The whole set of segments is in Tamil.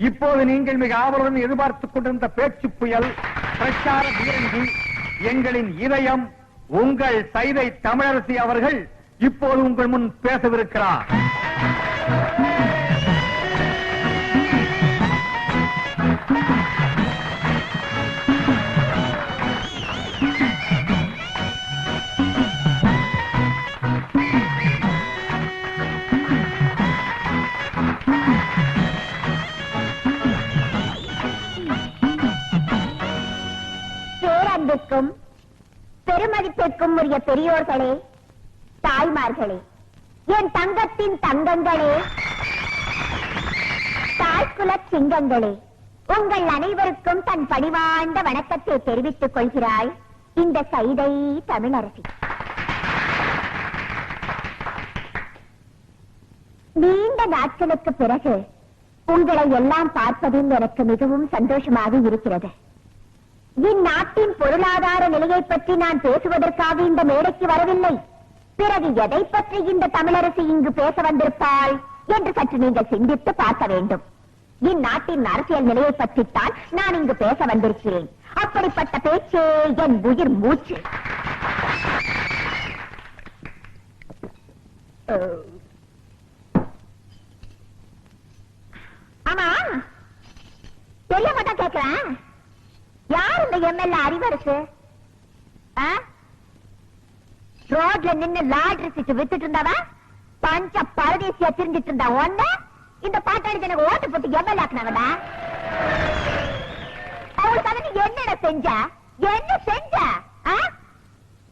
இப்போது நீங்கள் மிக ஆவலுடன் எதிர்பார்த்துக் கொண்டிருந்த பேச்சு புயல் பிரச்சார பீரங்கி எங்களின் இதயம் உங்கள் சைதை தமிழரசி அவர்கள் இப்போது உங்கள் முன் பேசவிருக்கிறார். பேரன்பிற்கும் பெருமதிப்பிற்கும் உரிய பெரியோர்களே, தாய்மார்களே, என் தங்கத்தின் தங்கங்களே, தாய்குல சிங்கங்களே, உங்கள் அனைவருக்கும் தன் பணிவாழ்ந்த வணக்கத்தை தெரிவித்துக் கொள்கிறாய் இந்த சைதை தமிழரசி. நீண்ட நாட்களுக்கு பிறகு உங்களை எல்லாம் பார்ப்பதில் எனக்கு மிகவும் சந்தோஷமாக இருக்கிறது. இந்நாட்டின் பொருளாதார நிலையை பற்றி நான் பேசுவதற்காக இந்த மேடைக்கு வரவில்லை. பிறகு எதை பற்றி இந்த தமிழரசி இங்கு பேச வந்திருப்பாள் என்று சற்று நீங்கள் சிந்தித்து பார்க்க வேண்டும். இந்நாட்டின் அரசியல் நிலையை பற்றித்தான் நான் இங்கு பேச வந்திருக்கிறேன். அப்படிப்பட்ட பேச்சே என் உயிர் மூச்சு. ஆமா, தெரிய மாட்டா கேட்கிறேன், யார் இந்த எம்எல்ஏ அறிவரசு? ரோட்ல நின்னு லாட்ரி சீட்டு வித்துட்டு இருந்தாவா பஞ்ச பரதேசியா திரிஞ்சிட்டு இருந்தா ஒண்ணு இந்த பாட்டாளி எனக்கு ஓட்டு போட்டு எம்எல்ஏ ஆக்குனாங்கடா. அவளுக்காக நீ என்னடா செஞ்ச? என்ன செஞ்ச?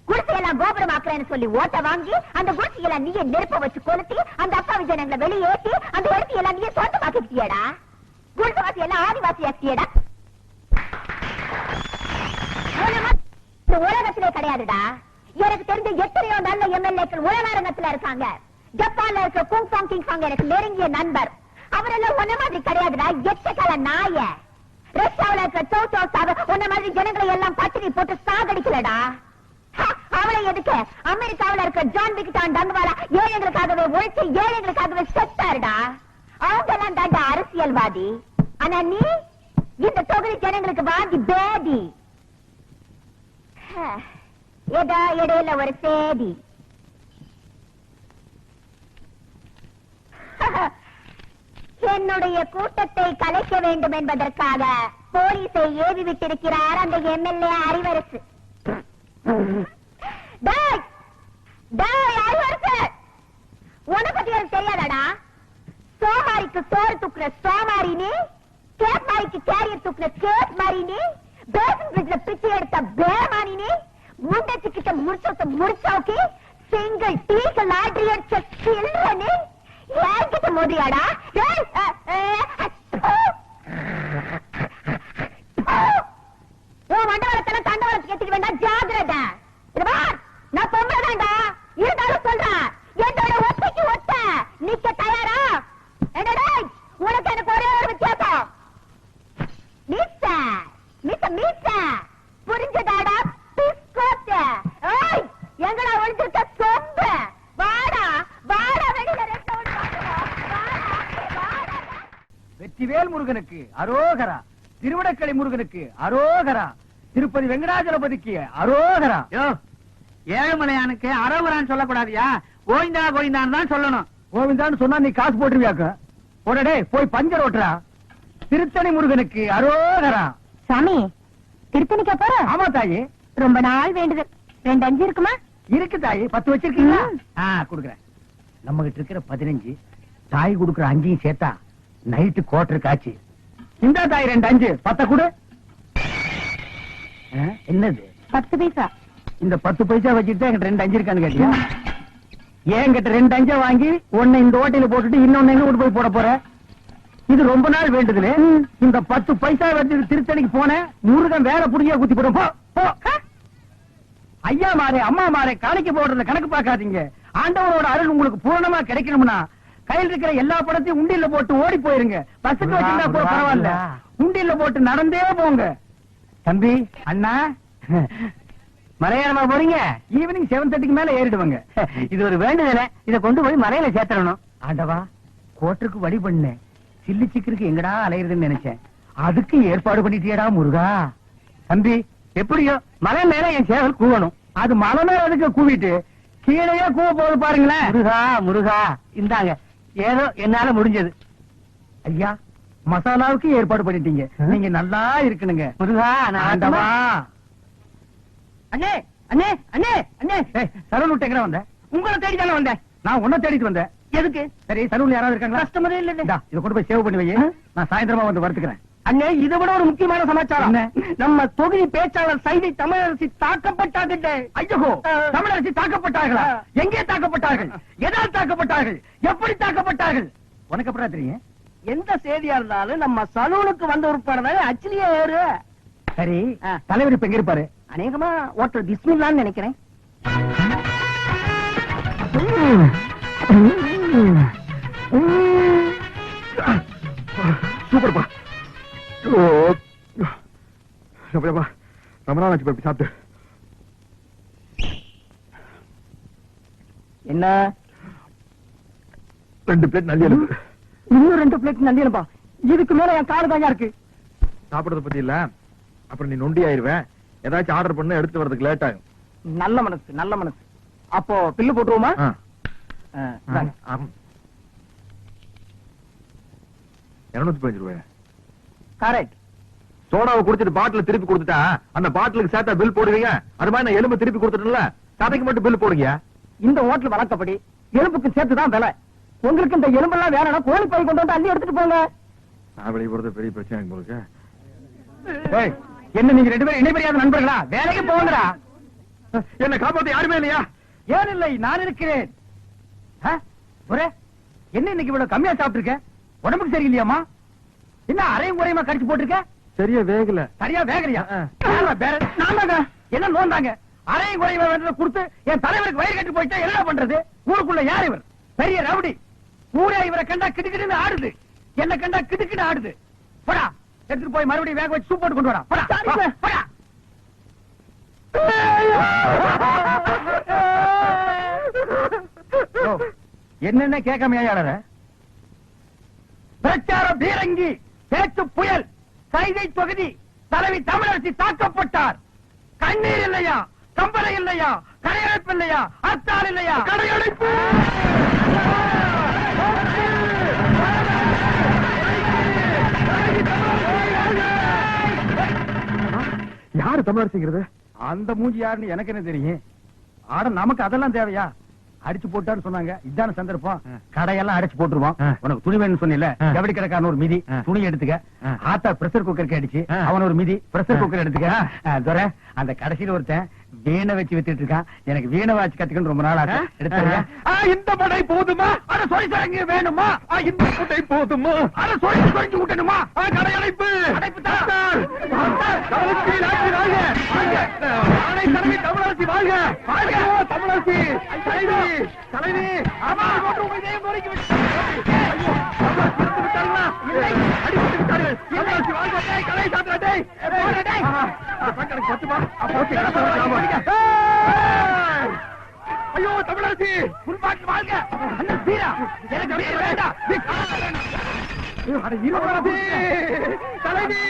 குடிசையெல்லாம் கோபுரம் ஆக்குறேன்னு சொல்லி ஓட்ட வாங்கி அந்த குடிசையெல்லாம் நீயே நெருப்ப வச்சு கொளுத்தி அந்த அப்பா விஜயங்களை வெளியேற்றி அந்த இடத்தை எல்லாம் நீயே சொந்தமாக்கிட்டியடா. குடிசைவாசி எல்லாம் ஆதிவாசி ஆக்கியடா. உலகத்திலே கிடையாதுடா. எனக்கு தெரிஞ்ச எத்தனையோ நல்ல எம்எல்ஏக்கள் உலகாரங்கத்துல இருக்காங்க. ஜப்பான்ல இருக்க குங் சாங் கிங் சாங் எனக்கு நெருங்கிய நண்பர். அவரெல்லாம் ஒன்ன மாதிரி கிடையாதுடா, எச்சக்கால நாய. ரஷ்யாவில இருக்க சோ சோ சாவ ஒன்ன மாதிரி ஜனங்களை எல்லாம் பட்டினி போட்டு சாகடிக்கலடா. அவளை எதுக்கு அமெரிக்காவில இருக்க ஜான் விக்டான் டங்குவாலா ஏழைகளுக்காகவே உழைச்சு ஏழைகளுக்காகவே செத்தாருடா. அவங்க எல்லாம் தாண்டா அரசியல்வாதி. ஆனா நீ இந்த தொகுதி ஜனங்களுக்கு வாங்கி பேதி. ஏதா இடையில ஒரு சேதி. என்னுடைய கூட்டத்தை கலைக்க வேண்டும் என்பதற்காக போலீஸை ஏவி விட்டிருக்கிறார் அந்த எம்எல்ஏ அறிவரசு. உன பத்தி எனக்கு தெரியாதாடா? சோமாரிக்கு சோறு தூக்குற சோமாரினி, கேப் மாரிக்கு கேரியர் தூக்குற கேப் மாரினி, பேசன் பிரிட்ஜ்ல பிச்சை எடுத்த பேமானினி, முண்டச்சு கிட்ட முடிச்சோக்கி சிங்கிள் டீக்கு லாட்ரி அடிச்ச சில்றனி ஏங்கிட்ட மோதியாடா. மண்டவளத்தெல்லாம் தண்டவளத்துக்கு ஏத்திக்க வேண்டாம், ஜாகிரதா. நான் பொம்பளைதான்டா, இருந்தாலும் சொல்றேன் என்னோட ஒத்தைக்கு ஒத்த நிக்க தயாரா? என்னடா உனக்கு எனக்கு ஒரே ஒரு வித்தியாசம், புரிஞ்சதாடா? எங்கடா ஒழிஞ்சிருக்க சொம்பு? வாடா வாடா, வெளியில வெற்றிவேல் முருகனுக்கு அரோகரா, திருவிடக்கலை முருகனுக்கு அரோகரா, திருப்பதி வெங்கடாஜலபதிக்கு அரோகரா. ஏழுமலையானுக்கு அரோகரான்னு சொல்லக்கூடாதியா, கோவிந்தா கோவிந்தான்னு தான் சொல்லணும். கோவிந்தான்னு சொன்னா நீ காசு போட்டுருவியாக்க. உடனே போய் பஞ்சர் ஓட்டுறா. திருத்தணி முருகனுக்கு அரோகரா. சாமி, திருத்தணிக்க போற? ஆமா தாயி, ரொம்ப நாள் வேண்டுதல். 2 5 இருக்குமா? இருக்கு தாயி. 10 வச்சிருக்கீங்களா? குடுக்குறேன். நம்ம கிட்ட இருக்கிற 15, தாய் குடுக்குற 5 சேர்த்தா நைட்டு கோட்டர் காட்சி. இந்த தாய் 2 5 10 கொடு. என்னது? 10 பைசா. இந்த 10 பைசா வச்சுட்டு என்கிட்ட 2 5 இருக்கான்னு கேட்டியா? என்கிட்ட 2 5 வாங்கி ஒன்னு இந்த ஓட்டையில போட்டுட்டு இன்னொன்னு எங்க கொண்டு போய் போட போற? இது ரொம்ப நாள் வேண்டுதுல. இந்த 10 பைசா வச்சு திருத்தணிக்கு போன முருகன் வேற புடியா குத்தி போடும். ஐயா மாறே அம்மா மாறே காணிக்க போடுறத கணக்கு பார்க்காதீங்க. ஆண்டவரோட அருள் உங்களுக்கு பூரணமா கிடைக்கணும்னா கையில் இருக்கிற எல்லா படத்தையும் உண்டியில போட்டு ஓடி போயிருங்க. பஸ்ஸுக்கு வச்சிருந்தா கூட பரவாயில்ல, உண்டியில போட்டு நடந்தே போங்க. தம்பி, அண்ணா, மலையாளமா போறீங்க? ஈவினிங் 7:30 மேல ஏறிடுவாங்க. இது ஒரு வேண்டுதல, இத கொண்டு போய் மலையில சேர்த்தணும். ஆண்டவா, கோட்டருக்கு வழி பண்ணு. சில்லி சிக்கருக்கு எங்கடா அலையுதுன்னு நினைச்சேன். அதுக்கு ஏற்பாடு பண்ணிட்டியடா முருகா. தம்பி, எப்படியோ மலை மேல என் சேவல் கூவணும். அது மலை மேல அதுக்கு கூவிட்டு கீழே கூவ போது பாருங்களேன். முருகா முருகா, இந்தாங்க ஏதோ என்னால முடிஞ்சது. ஐயா, மசாலாவுக்கு ஏற்பாடு பண்ணிட்டீங்க. நீங்க நல்லா இருக்கணுங்க. முருகா, ஆண்டவா. அண்ணே அண்ணே அண்ணே அண்ணே, சலூன் விட்டு எங்க வந்த? உங்களை தேடி தானே வந்தேன். நான் உன்னை தேடிட்டு வந்தேன். எதுக்கு? சரி, சலூன்ல யாராவது இருக்காங்களா? கஸ்டமரே இல்ல. இதை கொண்டு போய் சேவ் பண்ணி வை. நான் சாயந்தரமா வந்து வறுத்துக்கிறேன். அண்ணே, இதை விட ஒரு முக்கியமான சமாச்சாரம். நம்ம தொகுதி பேச்சாளர் சைதை தமிழரசி தாக்கப்பட்டார்கள். ஐயோ, தமிழரசி தாக்கப்பட்டார்களா? எங்கே தாக்கப்பட்டார்கள்? எதால் தாக்கப்பட்டார்கள்? எப்படி தாக்கப்பட்டார்கள்? உனக்கு எப்படா தெரியும்? எந்த செய்தியா இருந்தாலும் நம்ம சலூனுக்கு வந்த உட்பட அச்சிலேயே ஏறு. சரி, தலைவர் இப்ப எங்க இருப்பாரு? அநேகமா ஓட்டல் பிஸ்மில்லான்னு நினைக்கிறேன். சூப்பர்ப்பா. ரொம்ப நாள் ஆச்சு சாப்பிட்டு. என்ன? 2 பிளேட் நல்லி எலும்பு. இன்னும் 2 பிளேட் நல்லி எலும்பா? இதுக்கு மேல என் காடு தாங்க இருக்கு. சாப்பிடறத பத்தி இல்ல, அப்புறம் நீ நொண்டி ஆயிருவேன். ஏதாச்சும் ஆர்டர் பண்ண எடுத்து வரதுக்கு லேட் ஆகும். நல்ல மனசு, நல்ல மனசு. அப்போ பில்லு போட்டுருவோமா? 215 ரூபாய். கரெக்ட். சோடாவை குடிச்சிட்டு பாட்டில் திருப்பி கொடுத்துட்டா அந்த பாட்டிலுக்கு சேர்த்தா பில் போடுவீங்க. அது மாதிரி நான் எலும்பு திருப்பி கொடுத்துட்டேன்ல, கதைக்கு மட்டும் பில் போடுங்க. இந்த ஹோட்டல் வழக்கப்படி எலும்புக்கு சேர்த்துதான் விலை. உங்களுக்கு இந்த எலும்பெல்லாம் வேணும்னா கோழி பை கொண்டு வந்து அள்ளி எடுத்துட்டு போங்க. நான் வெளியே போறது பெரிய பிரச்சனை உங்களுக்கு. என்ன நீங்க 2 பேரும் இணைபெரியாத நண்பர்களா? வேலைக்கு போங்கடா. என்ன காப்பாத்த யாருமே இல்லையா? ஏன் இல்லை, நான் இருக்கிறேன். என்ன இன்னைக்கு இவ்வளவு கம்மியா சாப்பிட்டு இருக்க? உடம்புக்கு சரியில்லையாமா? என்ன அரையும் குறையுமா கடிச்சு போட்டிருக்க? சரியா வேகல. சரியா வேகலையா? என்ன நோந்தாங்க? அரையும் குறையுமா வேண்டதை கொடுத்து என் தலைவருக்கு வயிறு கட்டி போயிட்டா என்ன பண்றது? ஊருக்குள்ள யார் இவர்? பெரிய ரவுடி. ஊரே இவரை கண்டா கிடுக்கிடுன்னு ஆடுது. என்ன கண்டா கிடுக்கிட்டு ஆடுது. போடா, எடுத்துட்டு போய் மறுபடியும் வேக வச்சு சூப் போட்டு கொண்டு வரா. போடா. என்னென்ன கேட்காம ஏழற? பிரச்சார பீரங்கி, பேச்சு புயல், சைதை தொகுதி தலைவி தமிழரசி தாக்கப்பட்டார். கண்ணீர் இல்லையா? கம்பளை இல்லையா? கடையடைப்பு இல்லையா? அர்த்தால் இல்லையா? கடையடைப்பு. யாரு தமிழரசிங்கிறது? அந்த மூஞ்சி யாருன்னு எனக்கு என்ன தெரியும்? ஆட நமக்கு அதெல்லாம் தேவையா? அடிச்சு போட்டான்னு சொன்னாங்க. இதான சந்தர்ப்பம். கடையெல்லாம் அடிச்சு போட்டுருவோம். உனக்கு துணி வேணும்னு சொன்னில, ஜவுளி கடைக்காரன் ஒரு மிதி துணி எடுத்துக்க. ஆத்தா பிரஷர் குக்கருக்கு அடிச்சு அவன் ஒரு மிதி பிரஷர் குக்கர் எடுத்துக்க. துரை, அந்த கடைசியில ஒருத்தன் வீணை வச்சு வித்துட்டு இருக்கான். எனக்கு வீணை வாச்சு கத்துக்கணும் ரொம்ப நாள் ஆச்சு. எடுத்துருங்க. இந்த படை போதுமா? அத சொல்லி தரங்க வேணுமா? இந்த படை போதுமா? அத சொல்லி சொல்லி விட்டணுமா? கடையடைப்பு. தமிழரசி வாழ்க! தமிழரசி தலைவி ஐயோ தமிழரசி முன்பாட்டு வாழ்க! எனக்கு வேண்டாம். தலைவி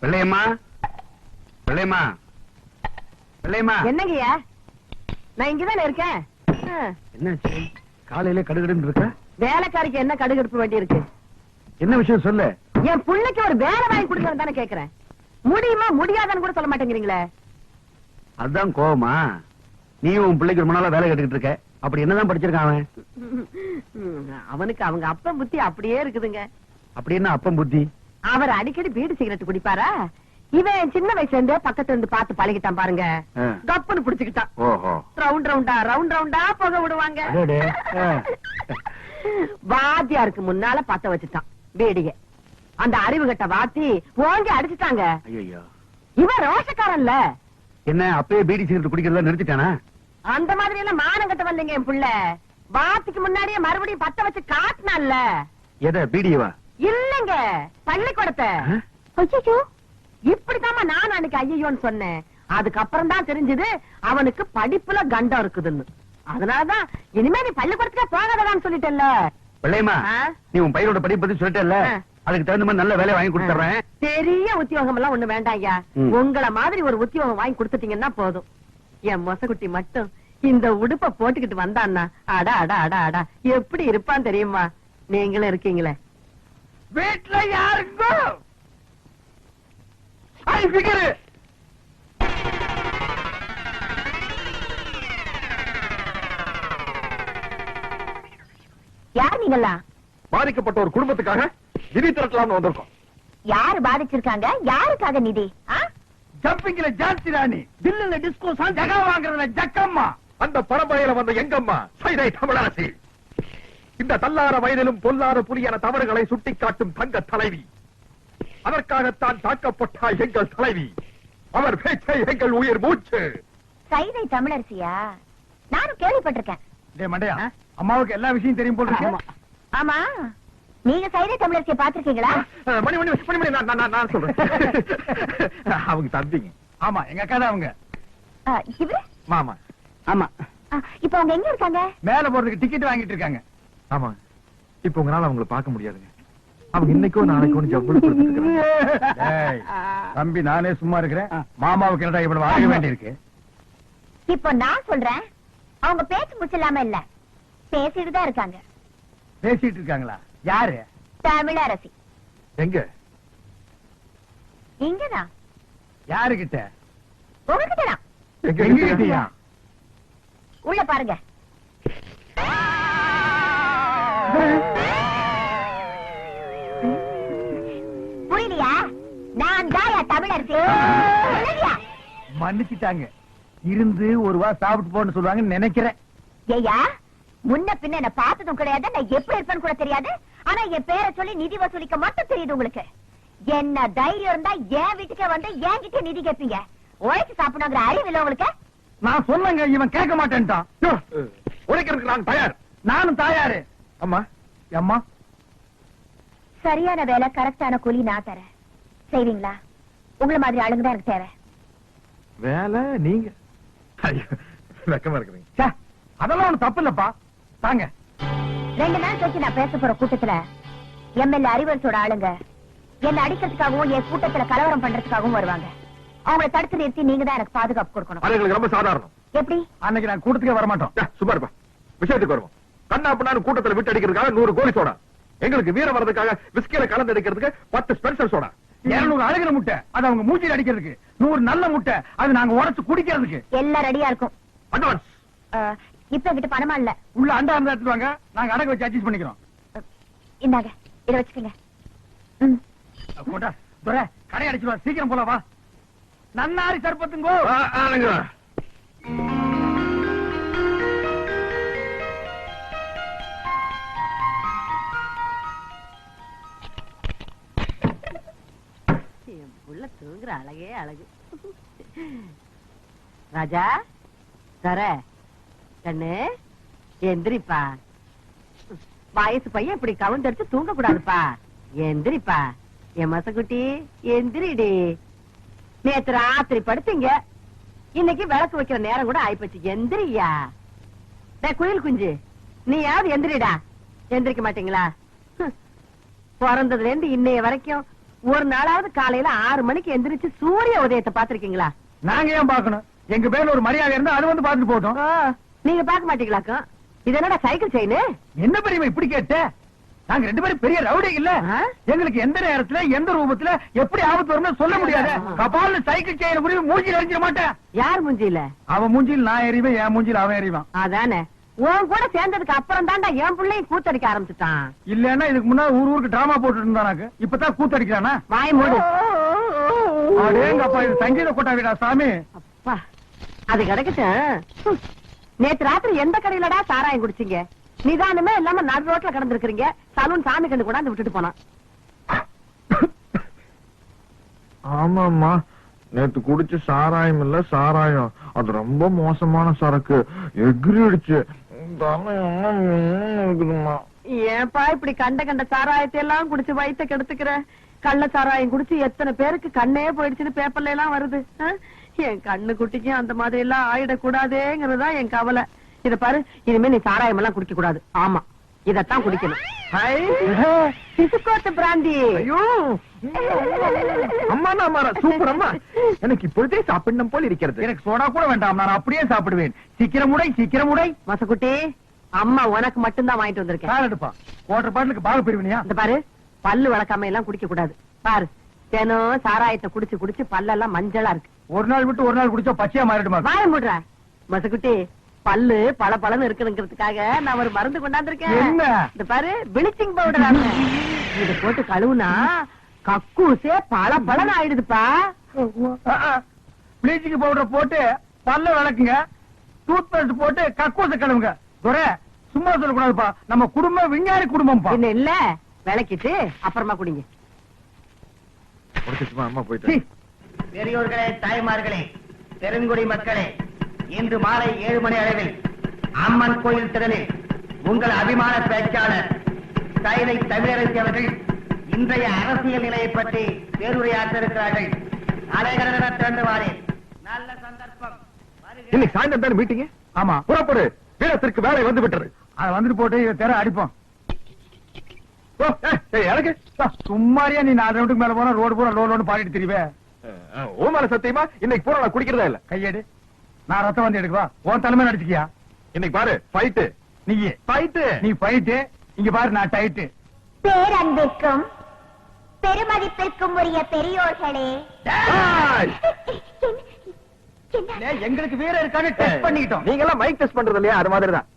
பிள்ளையம்மா, பிள்ளையம்மா, பிள்ளையம்மா. என்னங்கய்யா? நான் இங்கதானே இருக்கேன். என்னாச்சு? காலையில கடுகடுன்னு இருக்க? வேலைக்காரிக்கு என்ன கடுகெடுப்பு வேண்டி இருக்கு? என்ன விஷயம் சொல்லு. என் புள்ளைக்கு ஒரு வேலை வாங்கி கொடுக்கணும் தானே கேக்குறேன். முடியுமா முடியாதான்னு கூட சொல்ல மாட்டேங்கிறீங்களே. அதுதான் கோவமா? நீ உன் பிள்ளைக்கு ரொம்ப நாளா வேலை கட்டுக்கிட்டு இருக்க. அப்படி என்னதான் படிச்சிருக்கான் அவன்? அவனுக்கு அவங்க அப்பன் புத்தி அப்படியே இருக்குதுங்க. அப்படி என்ன அப்பன் புத்தி? அவர் அடிக்கடி பீடி சிகரெட் குடிப்பாரா? இவன் சின்ன வயசுல இருந்தே பக்கத்துல இருந்து பார்த்து பழகிட்டான் பாருங்க. கப்புன்னு புடிச்சுக்கிட்டான். ஓஹோ. ரவுண்ட் ரவுண்டா போக விடுவாங்க. வாத்தியாருக்கு முன்னால பத்த வச்சுட்டான் பீடிய. அந்த அறிவு கட்ட வாத்தி ஓங்கி அடிச்சுட்டாங்க. ஐயோ, இவன் ரோஷக்காரன்ல. என்ன அப்பயே பீடி சிகரெட் குடிக்கிறதா நிறுத்திட்டானா? அந்த மாதிரி எல்லாம் மானம் கட்ட வரலைங்க என் புள்ள. வாத்திக்கு முன்னாடியே மறுபடியும் பத்த வச்சு காட்டினான்ல. எதை? பீடியவா? இல்லங்க, பள்ளிக்கூடத்தை. ஐயோ, இப்படித்தாம நான் அன்னைக்கு ஐயோன்னு சொன்னேன். அதுக்கப்புறம் தான் தெரிஞ்சது அவனுக்கு படிப்புல கண்டம் இருக்குதுன்னு. அதனாலதான் இனிமே நீ பள்ளிக்கூடத்துக்கே போகாததான்னு சொல்லிட்டேன்ல. பிள்ளையம்மா நீ உன் பையனோட படிப்பு பத்தி சொல்லிட்டல, அதுக்கு தகுந்த மாதிரி நல்ல வேலையை வாங்கி கொடுத்துறேன். பெரிய உத்தியோகம் எல்லாம் ஒண்ணு வேண்டாம் ஐயா. உங்கள மாதிரி ஒரு உத்தியோகம் வாங்கி கொடுத்துட்டீங்கன்னா போதும். என் மொசகுட்டி மட்டும் இந்த உடுப்ப போட்டுக்கிட்டு வந்தான்னா அடா அடா அடா அடா எப்படி இருப்பான் தெரியுமா? நீங்களும் இருக்கீங்களே. வீட்டுல யாருங்கோ யார் நீங்களா? பாதிக்கப்பட்ட ஒரு குடும்பத்துக்காக நிதி திரட்டலாம்னு வந்திருக்கோம். யாரு பாதிச்சிருக்காங்க? யாருக்காக நிதி? ஜம்பிங்ல ஜான்சி ராணி, தில்லுல டிஸ்கோ சாங், ஜகா வாங்குறதுல ஜக்கம்மா. அந்த பரம்பரையில வந்த எங்கம்மா சைதை தமிழரசி. இந்த தள்ளார வயதிலும் பொல்லாத புலியான தவறுகளை சுட்டிக்காட்டும் தங்க தலைவி. அதற்காகத்தான் தாக்கப்பட்டார் எங்கள் தலைவி. அவர் பேச்சை எங்கள் உயிர் மூச்சு. சைதை தமிழரசியா? நானும் கேள்விப்பட்டிருக்கேன். டேய் மண்டையா, அம்மாவுக்கு எல்லா விஷயம் தெரியும் போல இருக்கு. ஆமா, நீங்க சைதை தமிழரசியை பாத்திருக்கீங்களா? மணி மணி மணி மணி நான் சொல்றேன். அவங்க தம்பிங்க. ஆமா, எங்க அக்கா தான் அவங்க. இவரு மாமா. ஆமா. இப்ப அவங்க எங்க இருக்காங்க? மேல போறதுக்கு டிக்கெட் வாங்கிட்டு இருக்காங்க. ஆமா, இப்ப உங்களால அவங்களை பார்க்க முடியாதுங்க. அவங்க இன்னைக்கோ நாளைக்கோ ஜவ்வளவு. தம்பி நானே சும்மா இருக்கிறேன், மாமாவுக்கு என்னடா இவ்வளவு ஆக வேண்டி இருக்கு. இப்ப நான் சொல்றேன், அவங்க பேச்சு முடிச்சிடலாம இல்ல, பேசிட்டு தான் இருக்காங்க. பேசிட்டு இருக்காங்களா? யாரு? தமிழரசி. எங்க? இங்கதான். யாருகிட்ட? உங்ககிட்டதான். எங்க கிட்டயா? உள்ள பாருங்க. புரியலையா? நான் தாயா தமிழரசி. மன்னிச்சுட்டாங்க. இருந்து ஒரு வா சாப்பிட்டு போன்னு சொல்லுவாங்கன்னு நினைக்கிறேன். ஏயா, முன்ன பின்ன என்ன பார்த்ததும் கிடையாது, நான் எப்படி இருப்பேன்னு கூட தெரியாது. ஆனா என் பேரை சொல்லி நிதி வசூலிக்க மட்டும் தெரியுது உங்களுக்கு. என்ன தைரியம் இருந்தா என் வீட்டுக்கே வந்து என்கிட்ட நிதி கேட்பீங்க. உழைச்சு சாப்பிடணுங்கிற அறிவு இல்ல உங்களுக்கு? நான் சொன்னங்க, இவன் கேட்க மாட்டேன்ட்டான். உழைக்கிறதுக்கு நான் தயார். நானும் தயாரு. அம்மா. அம்மா, சரியான வேலை, கரெக்டான கூலி நான் தரேன். செய்வீங்களா? உங்களை மாதிரி ஆளுங்க தான் எனக்கு தேவை. வேலை நீங்க வெக்கமா இருக்கிறீங்க. அதெல்லாம் ஒண்ணு தப்பு இல்லப்பா. தாங்க. 2 நாள் கழிச்சு நான் பேச போற கூட்டத்துல எம்எல்ஏ அறிவரசோட ஆளுங்க என்ன அடிக்கிறதுக்காகவும் என் கூட்டத்துல கலவரம் பண்றதுக்காகவும் வருவாங்க. அவங்களை தடுத்து நிறுத்தி நீங்க தான் எனக்கு பாதுகாப்பு கொடுக்கணும். அது எங்களுக்கு ரொம்ப சாதாரணம். எப்படி? அன்னைக்கு நான் கூட்டத்துக்கே வரமாட்டோம். சும்மா இருப்பா. விஷயத்துக்கு வருவோம். கண்ணா பண்ணாலும் கூட்டத்துல விட்டு அடிக்கிறதுக்காக 100 கோழி சோடா, எங்களுக்கு வீரம் வர்றதுக்காக விஸ்கில கலந்து அடிக்கிறதுக்கு 10 ஸ்பென்சர் சோடா, 200 அழுகிற முட்டை அது அவங்க மூச்சில் அடிக்கிறதுக்கு, 100 நல்ல முட்டை அது நாங்க உடைச்சு குடிக்கிறதுக்கு. எல்லாம் ரெடியா இருக்கும். அட்வான்ஸ். இப்ப என்கிட்ட பணமா இல்ல. உள்ள அண்டா இருந்தா எடுத்துட்டு வாங்க, நாங்க அடகு வச்சு அட்ஜஸ்ட் பண்ணிக்கிறோம். இந்தாங்க, இத வச்சுக்கங்க. போட்டா துரை கடை அடிச்சுடுவா, சீக்கிரம் போல வா. நன்னாரி சர்பத்துங்கோ. என் புள்ள தூங்குற அழகே அழகு. ராஜா தர கண்ணு எந்திரிப்பா. வயசு பையன் இப்படி கவுந்தடிச்சு தூங்க கூடாதுப்பா. எந்திரிப்பா என் மசக்குட்டி, எந்திரிடி. நேத்து ராத்திரி படுத்தீங்க, இன்னைக்கு விளக்கு வைக்கிற நேரம் கூட ஆயிப்போச்சு. எந்திரியா குயில் குஞ்சு, நீயாவது எந்திரிடா. எந்திரிக்க மாட்டீங்களா? பிறந்ததுல இருந்து இன்னைய வரைக்கும் ஒரு நாளாவது காலையில 6 மணிக்கு எந்திரிச்சு சூரிய உதயத்தை பாத்திருக்கீங்களா? நாங்க ஏன் பாக்கணும்? எங்க பேர்ல ஒரு மரியாதை இருந்தா அது வந்து பாத்துட்டு போட்டோம். நீங்க பாக்க மாட்டீங்களாக்கும்? இது என்னடா சைக்கிள் செயின்? என்ன பெரியமா இப்படி கேட்ட? நாங்க 2 பேரும் பெரிய ரவுடி இல்ல. எங்களுக்கு எந்த நேரத்துல எந்த ரூபத்துல எப்படி ஆபத்து வரும்னு சொல்ல முடியாது. கபால்ல சைக்கிள் செயின் புரிய மூஞ்சில எரிஞ்சிட மாட்டேன். யார் மூஞ்சில? அவன் மூஞ்சில் நான் எறிவேன், என் மூஞ்சில் அவன் எறிவான். அதானே, உன் கூட சேர்ந்ததுக்கு அப்புறம் தான்டா என் பிள்ளையும் கூத்தடிக்க ஆரம்பிச்சுட்டான். இல்லன்னா இதுக்கு முன்னாடி ஊருக்கு டிராமா போட்டு இருந்தானாக்கு, இப்பதான் கூத்தடிக்கிறானா? வாய் மூடு. அடேங்கப்பா, இது சங்கீத கொட்டா வீடா சாமி. அப்பா அது கிடைக்கட்டும். நேத்து ராத்திரி எந்த கடையிலடா சாராயம் குடிச்சீங்க? நிதானமே இல்லாம நடு ரோட்ல கிடந்திருக்கிறீங்க. சலூன் சாமி கண்டு கூட விட்டுட்டு போனான். ஆமாம்மா, நேத்து குடிச்ச சாராயம் இல்ல சாராயம், அது ரொம்ப மோசமான சரக்கு. எகிரிடுச்சு. ஏன்பா இப்படி கண்ட கண்ட சாராயத்தை எல்லாம் குடிச்சு வயிற்ற கெடுத்துக்கிற? கள்ள சாராயம் குடிச்சு எத்தனை பேருக்கு கண்ணே போயிடுச்சுன்னு பேப்பர்ல எல்லாம் வருது. என் கண்ணு குட்டிக்கும் அந்த மாதிரி எல்லாம் ஆயிடக்கூடாதேங்கிறதுதான் என் கவலை. இத பாரு, இனிமே நீ சாராயம் எல்லாம் குடிக்க கூடாது. ஆமா, இதத்தான் குடிக்கணும். சிசுக்கோட்டு பிராந்தி. ஐயோ அம்மா சூப்பர் அம்மா, எனக்கு இப்பொழுதே சாப்பிடணும் போல் இருக்கிறது. எனக்கு சோடா கூட வேண்டாம், நான் அப்படியே சாப்பிடுவேன். சீக்கிரம் உடை. மசக்குட்டி, அம்மா உனக்கு மட்டும்தான் வாங்கிட்டு வந்திருக்கேன். கால் எடுப்பா, குவார்டர் பாட்டிலுக்கு பாக பிரிவினியா? இந்த பாரு, பல்லு வளர்க்காம எல்லாம் குடிக்க கூடாது. பாரு, தினம் சாராயத்தை குடிச்சு குடிச்சு பல்லெல்லாம் மஞ்சளா இருக்கு. ஒரு நாள் விட்டு ஒரு நாள் குடிச்சா பச்சையா மாறிடுமா? வாய மூடுற மசக்குட்டி. பல்லு பல பலன்னு இருக்கணுங்கிறதுக்காக நான் ஒரு மருந்து கொண்டாந்துருக்கேன். என்ன? இந்த பாரு, பிளீச்சிங் பவுடர். இத போட்டு கழுவுனா கக்கூசே பல பலன் ஆயிடுதுப்பா. ப்ளீச்சிங் பவுடர் போட்டு பல்ல விளக்குங்க, டூத் பேஸ்ட் போட்டு கக்கூச கழுவுங்க. துரை, சும்மா சொல்லக்கூடாதுப்பா, நம்ம குடும்பம் விஞ்ஞானி குடும்பம். என்ன இல்ல, விளக்கிட்டு அப்புறமா குடிங்க. அம்மா போயிட்டு. பெரியோர்களே, தாய்மார்களே, பெருங்குடி மக்களே, இன்று மாலை 7 மணி அளவில் அம்மன் கோயில் திறனில் உங்கள் அபிமான பேச்சாளர் சைதை தமிழரசி அவர்கள் இன்றைய அரசியல் நிலையை பற்றி பேருரையாற்ற இருக்கிறார்கள். அலைகடன திறந்து வாரேன். நல்ல சந்தர்ப்பம். இன்னைக்கு சாயந்தரம் தானே மீட்டிங்? ஆமா, புறப்படு, வீரத்திற்கு வேலை வந்து விட்டது. அத வந்துட்டு போட்டு தெர அடிப்போம். எனக்கு சும்மாரியா நீ 4 ரவுண்டுக்கு மேல போனா ரோடு பூரா லோடு பாடிட்டு தெரியுவே. ஓமால சத்தியமா இன்னைக்கு பூரா நான் குடிக்கிறதா இல்ல. கையேடு, நான் ரத்தம் வந்து எடுக்குவா. உன் தலைமை நடிச்சுக்கியா? இன்னைக்கு பாரு ஃபைட்டு. நீ ஃபைட்டு, நீ ஃபைட்டு. இங்க பாரு, நான் டைட்டு. பேரன்பிற்கும் பெருமதிப்பிற்கும் உரிய பெரியோர்களே, எங்களுக்கு வீர இருக்கான்னு டெஸ்ட் பண்ணிக்கிட்டோம். நீங்க எல்லாம் மைக் டெஸ்ட் பண்றது இல்லையா? அது மாதிரிதான்.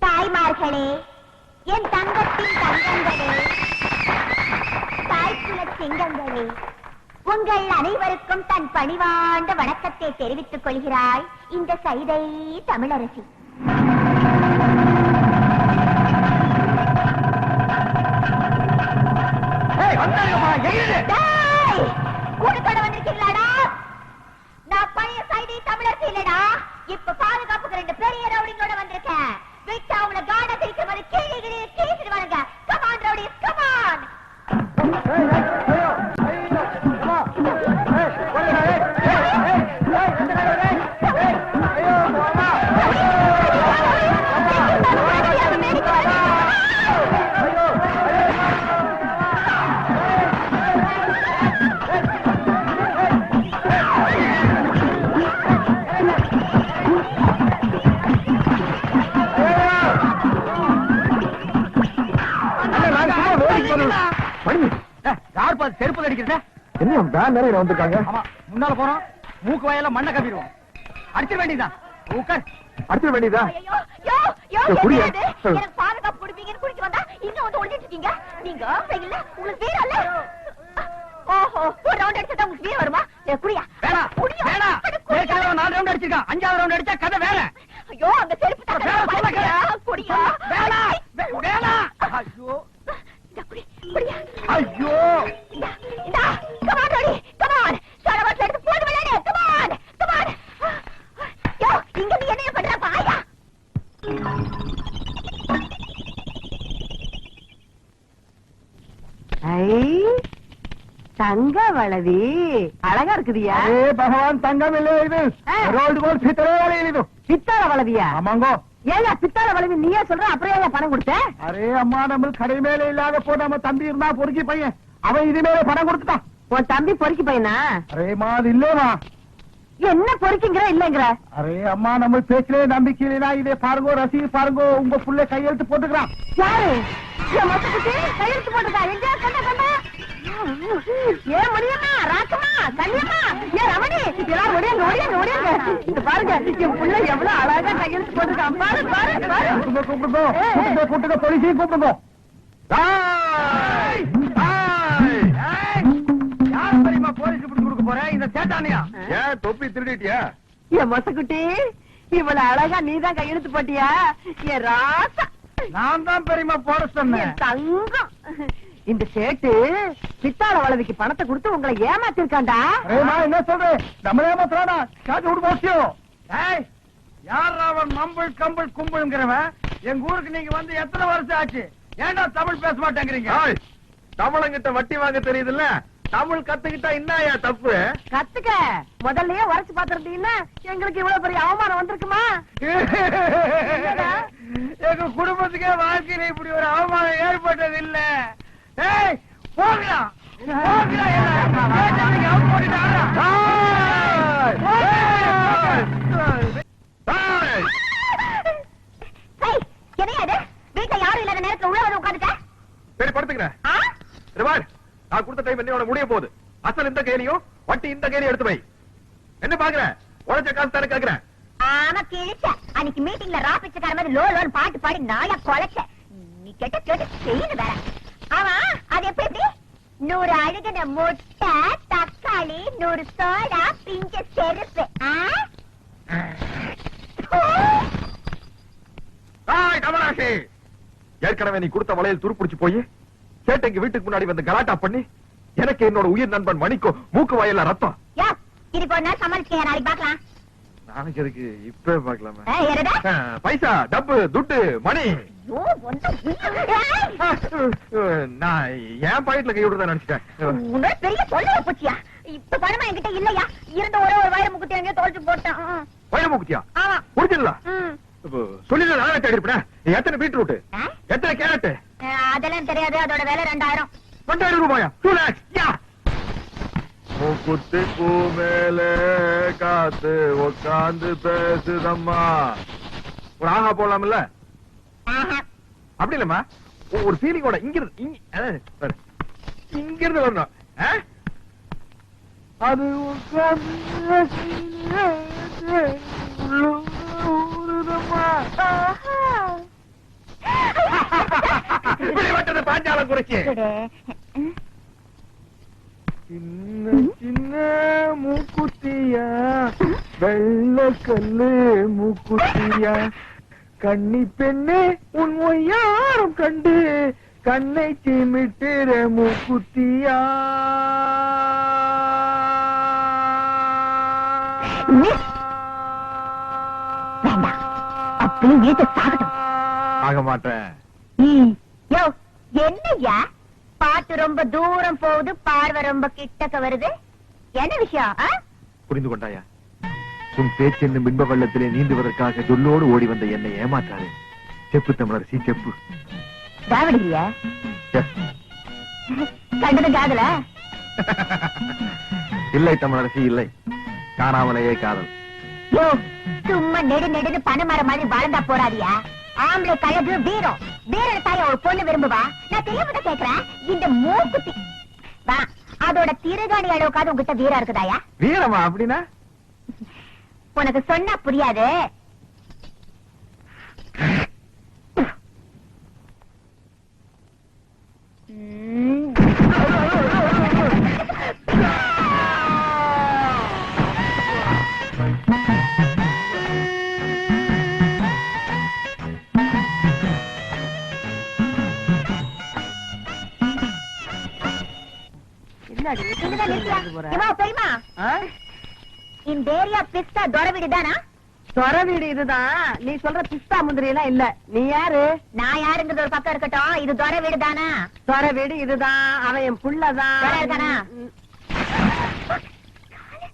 தாய்மார்களே, என் தங்கத்தின் தங்கங்களே, தாய்க்குல சிங்கங்களே, உங்கள் அனைவருக்கும் தன் பணிவாண்ட வணக்கத்தை தெரிவித்துக் கொள்கிறாய் இந்த சைதை தமிழரசி. கூட்டத்தோட வந்திருக்கீங்களாடா? நான் பழைய சைதை தமிழரசி இல்லடா, இப்ப பாதுகாப்புக்கு 2 பெரிய ரவுடிங்களோட வந்திருக்கேன். விட்டா அவங்கள காட திரிக்கும் போது கீழே கீழிடுவானுங்க. Come on rowdies, come on. யார் பாத்து செருப்பு அடிக்கிறத? என்ன பேன் நிறைய வந்திருக்காங்க? ஆமா, முன்னால போறோம், மூக்கு வாயில மண்ணை கப்பிடுவோம். அடிச்சிட வேண்டியதான். அடிச்சிட வேண்டியதா? ஐயோ, யோ, யோ, ஏய், புரியா? என்னது? எனக்கு பாதுகாப்பு கொடுப்பீங்கன்னு குடிச்சு வந்தா இங்க வந்து ஒளிஞ்சிட்டு இருக்கீங்க. நீங்க வெயில்ல உங்களுக்கு வீர இல்ல. ஓஹோ, ஒரு ரவுண்ட் அடிச்சா உங்களுக்கு வீர வருமா? குடியா? வேணாம், வேணாம். ஏற்கனவே 4 ரவுண்ட் அடிச்சிருக்கான். 5வது ரவுண்ட் அடிச்சா கதை வேற. ஐயோ, அந்த செருப்பு தக்க குடியா? வேணாம், வேணாம். ஐயோ, குடியா? ஐயோ, இந்த கமான் ரோடி, கமான். சரவட் எடுத்து போடு விளையாடு. Come on, come on. யோ, இங்க நீ என்ன பண்ற பாயா? தங்க வளவி அழகா இருக்குதியா? பகவான் தங்கம் இல்லை, இது ரோல்டு கோல் பித்தளை இது. பித்தாள வளவியா? ஆமாங்கோ. ஏயா பித்தாள வளவி நீயே சொல்ற, அப்புறம் ஏன் பணம் கொடுத்த? அரே அம்மா, நம்ம கடை மேல இல்லாத போ, நம்ம தம்பி இருந்தா பொறுக்கி பையன், அவன் இது மேல பணம் கொடுத்துட்டான். உன் தம்பி பொறுக்கி பையனா? அரேமா, அது இல்லையமா. என்ன பொறுக்கிங்கிற இல்லங்கிற? அரே அம்மா, நம்ம பேச்சிலே நம்பிக்கை இல்லைனா இதே பாருங்கோ, ரசீது பாருங்கோ, உங்க புள்ள கையெழுத்து போட்டுக்கிறான். யாரு? என் மொத்தக்குட்டி கையெழுத்து போட்டுக்கா? எங்க கண்ட கண்ட? ஏன் முடியுமா? ராக்கமா, கல்யாணமா, ஏன் ரமணி, எல்லாரும் ஒடியாங்க ஒடியாங்க ஒடியாங்க. இது பாருங்க, என் புள்ள எவ்வளவு அழகா கையெழுத்து போட்டுருக்கான். பாரு பாரு பாரு. கூப்பிடுங்க, கூப்பிடுங்க, போலீஸையும் கூப்பிடுங்க. யார் தெரியுமா போலீஸ் பிடிச்சு கொடுக்க போற? இந்த சேட்டானியா? ஏன் தொப்பி திருடிட்டியா? என் மொசக்குட்டி, இவ்வளவு அழகா நீதான் கையெழுத்து போட்டியா? என் ராசா, நான் தான் பெரியமா போட சொன்னேன். என் தங்கம். இந்த சேட்டு பித்தாள வளவிக்கு பணத்தை கொடுத்து உங்களை ஏமாத்திருக்காண்டா. என்ன சொல்றேன்? நம்மள ஏமாத்துறானா? காது விடு போசியோ. யார் அவன் மம்பிள் கம்பிள் கும்பிள்ங்கிறவன்? எங்க ஊருக்கு நீங்க வந்து எத்தனை வருஷம் ஆச்சு? ஏன்டா தமிழ் பேச மாட்டேங்கிறீங்க? தமிழங்கிட்ட வட்டி வாங்க தெரியுதுல்ல, தமிழ் கத்துக்கிட்டா என்னயா தப்பு? கத்துக்க. முதல்லயே உரைச்சு பாத்துருந்தீங்கன்னா எங்களுக்கு இவ்வளவு பெரிய அவமானம் வந்திருக்குமா? எங்க குடும்பத்துக்கே வாழ்க்கையில இப்படி ஒரு அவமானம் ஏற்பட்டது இல்ல. ஏய் போங்கடா போங்கடா, கேட்டதுக்கு அவுட் போட்டுட்டாரா? என்னையாது வீட்டுல யாரும் இல்லாத நேரத்துல உள்ள வந்து உட்காந்துட்ட? சரி படுத்துக்கிறேன். நான் கொடுத்த டைம் என்னோட முடிய போகுது. அசல் இந்த கையிலையும் வட்டி இந்த கையிலையும் எடுத்து வை. என்ன பாக்குறேன்? உழைச்ச காசு தானே கேக்குறேன். ஆமா கிழிச்ச. அன்னைக்கு மீட்டிங்ல ராபிச்சக்கார மாதிரி லோ லோன் பாட்டு பாடி நாயா கொலைச்ச. நீ கேட்ட கேட்டு செய்யுது வேற. ஆமா அது எப்படி? 100 அழுகின முட்டை, தக்காளி, 100 சோடா, பிஞ்ச செருப்பு. கமலாசி, ஏற்கனவே நீ கொடுத்த வளையல் துருப்பிடிச்சு போய் சேட்டைக்கு வீட்டுக்கு முன்னாடி வந்து கலாட்டா பண்ணி எனக்கு என்னோட உயிர் நண்பன் மணிக்கோ மூக்கு வாயில ரத்தம். இதுக்கு ஒரு நாள் சமாளிக்க, நாளைக்கு பாக்கலாம். நாளைக்கு எதுக்கு, இப்பவே பாக்கலாமா? ஏறடா பைசா, டப்பு, துட்டு, மணி. ஐயோ வந்து நான் என் பாக்கெட்ல கை விடுறதா நினைச்சிட்டேன். உன்னோட பெரிய தொல்லை போச்சியா? இப்ப பணமா என்கிட்ட இல்லையா? இருந்த ஒரே ஒரு வயிறு முக்குத்தி எங்கேயோ தொலைச்சு போட்டேன். வயிறு மூக்குத்தியா? ஆமா. முடிச்சிடலாம். சொல்லி நான் தேடிப்பேன். எத்தனை பீட்ரூட், எத்தனை கேரட்? அதெல்லாம் தெரியாது. அதோட விலை 2000. 2000 ரூபாயா? 2 lakhs. மூக்குத்தி பூ மேல காத்து உட்காந்து பேசுதம்மா. ஒரு ஆஹா போடலாம்ல? அப்படி இல்லம்மா, ஒரு ஃபீலிங்கோட இங்கிருந்து வரணும். அது பாஞ்சாலம் குறிச்சு சின்ன சின்ன மூக்குத்தியா, வெள்ள கல்லு மூக்குத்தியா, கன்னி பெண்ணே உன் யாரும் கண்டு கண்ணை சிமிட்டுற மூக்குத்தியா. அப்படி வீட்டு சாகட்டும். ஆக மாட்டேன். என்னையா பாட்டு ரொம்ப தூரம் போகுது, பார்வை ரொம்ப கிட்டக்க வருது. என்ன விஷயம்? புரிந்து கொண்டாயா? உன் பேச்சு என்னும் பின்ப வெள்ளத்திலே நீந்துவதற்காக சொல்லோடு ஓடி வந்த என்னை ஏமாற்றாரு. செப்பு தமிழரசி, செப்பு. தாவடியா கண்டது காதல? இல்லை தமிழரசி, இல்லை. காணாமலேயே காதல். சும்மா நெடு நெடுன்னு பனைமரம் மாதிரி வளர்ந்தா போறாதியா? ஆம்பளை கழகு வீரம், வீரன் தாய ஒரு பொண்ணு விரும்புவா. நான் தெரியாம கேக்குறேன், இந்த மூக்குத்தி அதோட திருகாணி அளவுக்காவது உங்ககிட்ட வீரம் இருக்குதாயா? வீரமா அப்படின்னா? உனக்கு சொன்னா புரியாது. பெரியமா, இந்த ஏரியா பிஸ்தா தொர வீடு தானா? சொர வீடு இதுதான். நீ சொல்ற பிஸ்தா முந்திரி எல்லாம் இல்ல. நீ யாரு? நான் யாருங்கிறது ஒரு பக்கம் இருக்கட்டும், இது தொர வீடு தானா? சொர வீடு இதுதான். அவன் என் புள்ளதான்.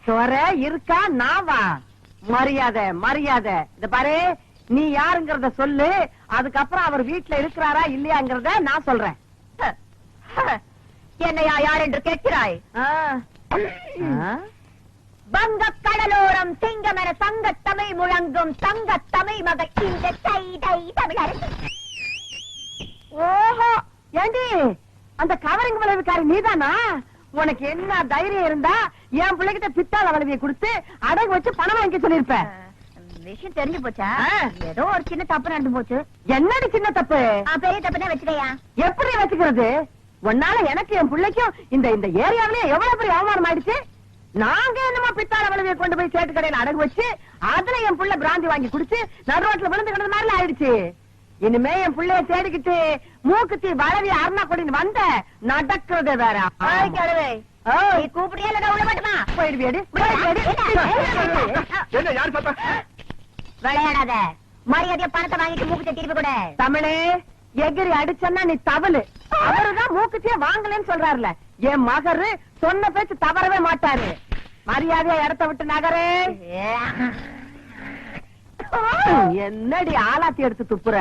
சொர இருக்கா? நாவா? மரியாதை மரியாதை. இத பாரு, நீ யாருங்கிறத சொல்லு. அதுக்கப்புறம் அவர் வீட்டுல இருக்கிறாரா இல்லையாங்கிறத நான் சொல்றேன். என்னையா யார் என்று கேட்கிறாய்? வங்க கடலோரம் சிங்கம் என சங்கத்தமிழ் முழங்கும் தங்கத்தமிழ் மகள் இந்த சைதை தமிழரசி. ஓஹோ, ஏண்டி அந்த கவரிங் விளைவுக்காரி நீதானா? உனக்கு என்ன தைரியம் இருந்தா என் பிள்ளைகிட்ட பித்தாள வளவியை கொடுத்து அடகு வச்சு பணம் வாங்கி சொல்லிருப்ப. விஷயம் தெரிஞ்சு போச்சா? ஏதோ ஒரு சின்ன தப்பு நடந்து போச்சு. என்னடி சின்ன தப்பு? பெரிய தப்பு தான் வச்சுக்கையா. எப்படி வச்சுக்கிறது? உன்னால எனக்கு என் பிள்ளைக்கும் இந்த இந்த ஏரியாவிலே எவ்வளவு பெரிய அவமானம் ஆயிடுச்சு. நாங்க என்னமா பித்தாள வளவியை கொண்டு போய் சேட்டு கடையில அடகு வச்சு அதுல என் புள்ள பிராந்தி வாங்கி குடிச்சு நடு ரோட்ல விழுந்து கிடந்த மாதிரி ஆயிடுச்சு. இனிமே என் பிள்ளைய தேடிக்கிட்டு மூக்குத்தி வளவி அருணா கொடின்னு வந்த நடக்கிறது வேற. நீ கூப்பிடியா இல்ல உள்ள மாட்டுமா? போயிடுவியடி. என்ன யாரு பார்த்தா? விளையாடாத, மரியாதையா பணத்தை வாங்கிட்டு மூக்குத்தி திருப்பி கூட. தமிழே, எகிரி அடிச்சன்னா நீ தவளு. அவருதான் மூக்குத்தியே வாங்கலன்னு சொல்றாருல. என் மகரு சொன்ன பேச்சு தவறவே மாட்டாரு. மரியாதையா இடத்த விட்டு நகரே. என்னடி ஆலாத்தி எடுத்து துப்புற?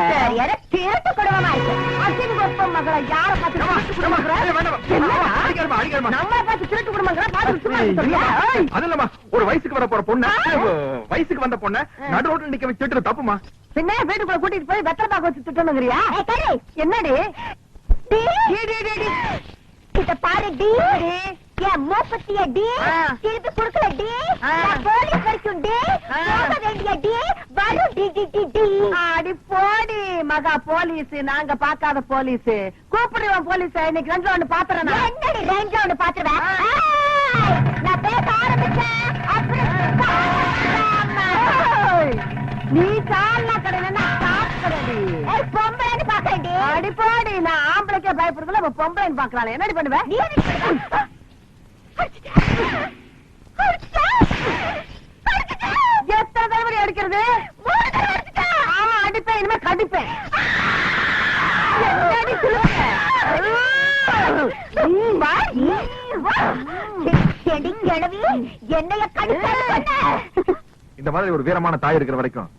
திருட்டு குடும்பமா இருக்கு. அசின் கொப்பம் மகளை யார பார்த்து திருட்டு குடும்பங்கிற? நம்மளை பார்த்து திருட்டு குடும்பங்கிற? அது இல்லம்மா, ஒரு வயசுக்கு வர போற பொண்ணு, வயசுக்கு வந்த பொண்ணு நடு ரோட்ல நிக்க வச்சு திட்டுறது தப்புமா? பின்ன வீட்டுக்குள்ள கூட்டிட்டு போய் வெத்தலை பாக்க வச்சு திட்டணுங்கிறியா? என்னடி இத பாரு டி, என் மூப்பத்திய டி, திருப்பி குடுக்கல டி, போலீஸ் வரைக்கும் டி, போக வேண்டிய டி, வரும் டி டி டி டி. அடி போடி மகா போலீஸ், நாங்க பாக்காத போலீஸ். கூப்பிடுவோம் போலீஸ். இன்னைக்கு ரெண்டு ஒண்ணு பாத்துறேன். என்னடி ரெண்டு ஒண்ணு பாத்துருவேன். நான் பேச ஆரம்பிச்சேன் நீ சாலா கடையில சாப்பிடுறடி. பொம்பளைன்னு பாக்குறேன்டி. அடி போடி, நான் ஆம்பளைக்கே பயப்படுறதுல இப்ப பொம்பளைன்னு பாக்கலாம். என்னடி பண்ணுவேன்? நீ எத்தனை தடவை அடிக்கிறது? ஆமா அடிப்பேன், இனிமே கடிப்பேன். என்னடி சொல்லுங்க? என்னைய கடிப்ப. இந்த மாதிரி ஒரு வீரமான தாய் இருக்கிற வரைக்கும்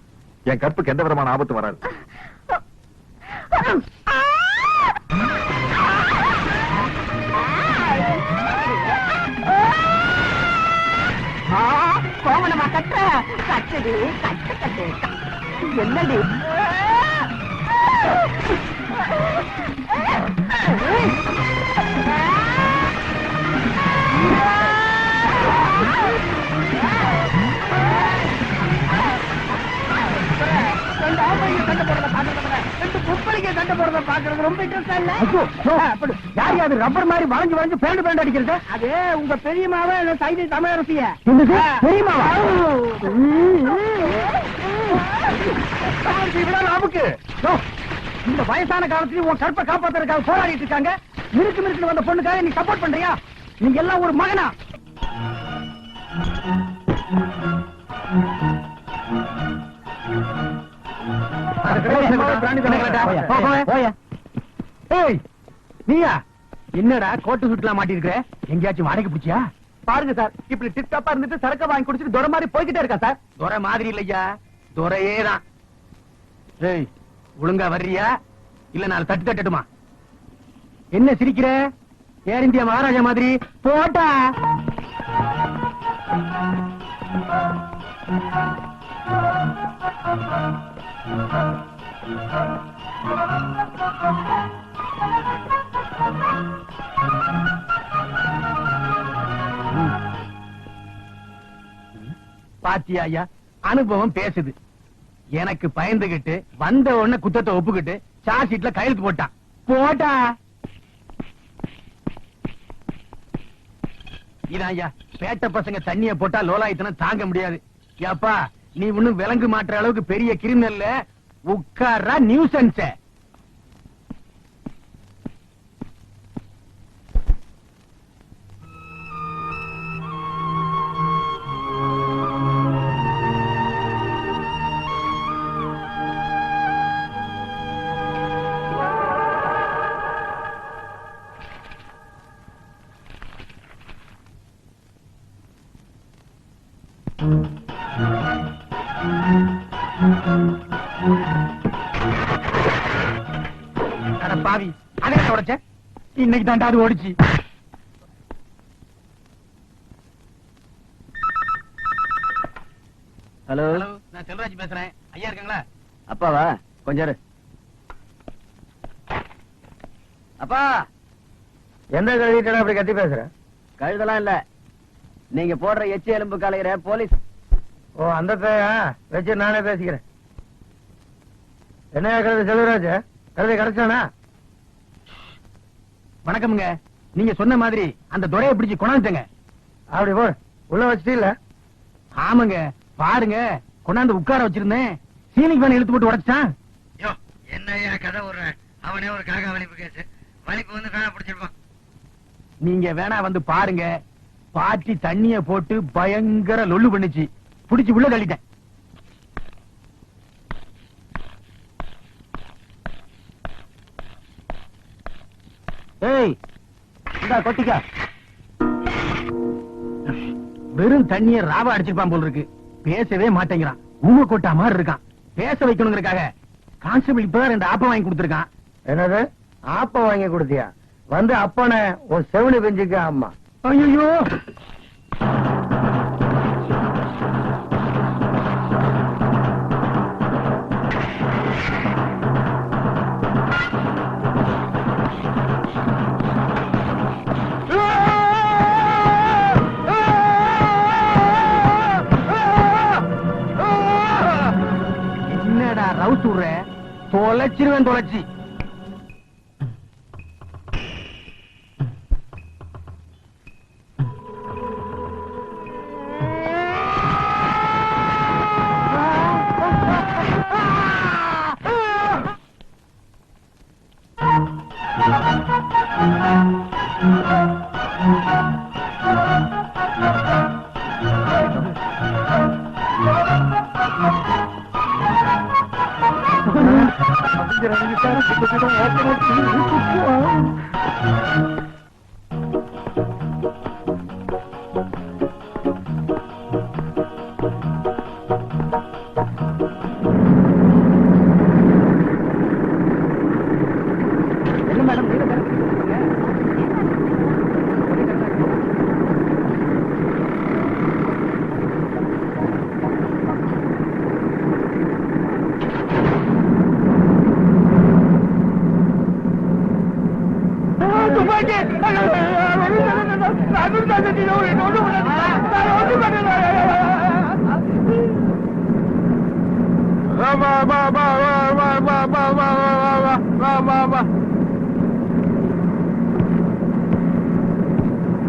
என் கற்புக்கு எந்த விதமான ஆபத்து வராது. கோவணமா கட்டுற? கட்டுடி, கட்டு கட்டு. என்னடி சண்டை போடுறத பாக்குறது ரொம்ப இன்ட்ரெஸ்டா இல்ல? யார் யாரு ரப்பர் மாதிரி வளைஞ்சு வளைஞ்சு பேண்டு பேண்டு அடிக்கிறது? அது உங்க பெரியமாவே சைதை தமிழரசிய. பெரியமாவா? நமக்கு இந்த வயசான காலத்துல உன் கற்பை காப்பாத்துறதுக்காக போராடிட்டு இருக்காங்க. மிருக்கு மிருக்கு வந்த பொண்ணுக்காக நீ சப்போர்ட் பண்றியா? நீங்க எல்லாம் ஒரு மகனா? நீயா என்னடா கோட்டு சுட்டுலாம் மாட்டி இருக்கிற? எங்கேயாச்சும் வாடகை பிடிச்சியா? பாருங்க சார், இப்படி டிப்டாப்பா இருந்துட்டு சரக்க வாங்கி குடிச்சிட்டு துரை மாதிரி போய்கிட்டே இருக்கா சார். துரை மாதிரி இல்லையா, துரையே தான். ஏய், ஒழுங்கா வர்றியா இல்ல நான் தட்டு தட்டட்டுமா? என்ன சிரிக்கிற? ஏர் இந்தியா மகாராஜா மாதிரி போட்டா. பாத்தியா ஐயா, அனுபவம் பேசுது. எனக்கு பயந்துகிட்டு வந்த உடனே குத்தத்தை ஒப்புக்கிட்டு சார்ஜ் ஷீட்ல கையெழுத்து போட்டான். போட்டா இதான் ஐயா, பேட்ட பசங்க தண்ணிய போட்டா லோலாயத்தனம் தாங்க முடியாது. ஏப்பா, நீ ஒண்ணும் விலங்கு மாற்ற அளவுக்கு பெரிய கிரிமினல்ல. உட்கார்றா நியூசன்ஸ். பாவி, அதே உடைச்ச. இன்னைக்கு தாண்டா அது ஓடிச்சு. ஹலோ, நான் செல்வராஜ் பேசுறேன். ஐயா இருக்காங்களா? அப்பாவா? கொஞ்சம் இரு. அப்பா, எந்த கழுவிட்ட அப்படி கத்தி பேசுற? கழுதெல்லாம் இல்ல, நீங்க போடுற எச்சி எலும்பு கலைகிற போலீஸ். ஓ, அந்த வச்சு நானே பேசிக்கிறேன். என்ன கழுது செல்வராஜ்? கழுதை கிடைச்சானா? வணக்கம்ங்க. நீங்க சொன்ன மாதிரி அந்த துரையை பிடிச்சு கொண்டாந்துட்டேங்க. அப்படி போ, உள்ள வச்சுட்டு இல்ல? ஆமாங்க, பாருங்க, கொண்டாந்து உட்கார வச்சிருந்தேன். சீலிங் ஃபேன் இழுத்து போட்டு உடைச்சான். என்ன கதை ஒரு அவனே ஒரு காக்கா வலிப்பு கேசு வலிப்பு வந்து வேணா பிடிச்சிருப்பான். நீங்க வேணா வந்து பாருங்க. பாட்டி தண்ணிய போட்டு பயங்கர லொல்லு பண்ணுச்சு. புடிச்சு உள்ள தள்ளிட்டேன். ஏய், கொட்டிக்கா. வெறும் தண்ணிய ராவா அடிச்சிருப்பான் போல் இருக்கு. பேசவே மாட்டேங்கிறான். ஊம கொட்டா மாதிரி இருக்கான். பேச வைக்கணுங்கிறதுக்காக கான்ஸ்டபிள் இப்பதான் 2 ஆப்பம் வாங்கி கொடுத்திருக்கான். என்னது ஆப்பம் வாங்கி கொடுத்தியா? வந்து அப்பன ஒரு செவனி பெஞ்சுக்க. அம்மா ஐயோ என்னடா ரவுஸ் விடுற? தொலைச்சிருவேன் தொலைச்சி.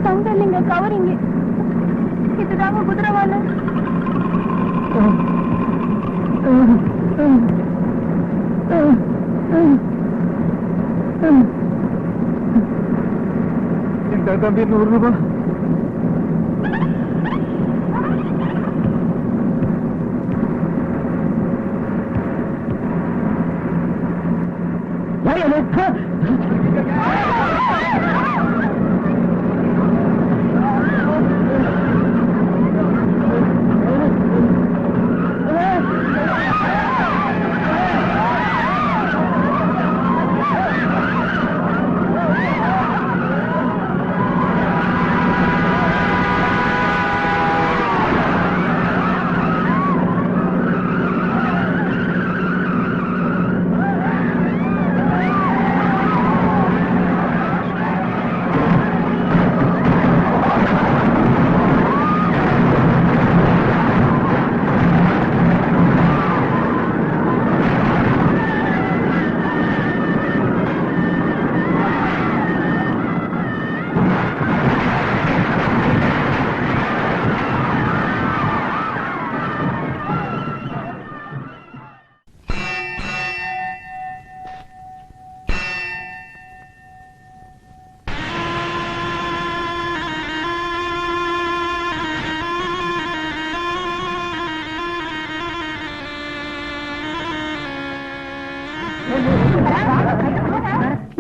தங்க நீங்க கவரிங்க. இதுதாங்க குதிரவால. இந்த தம்பி 100 ரூபாய்.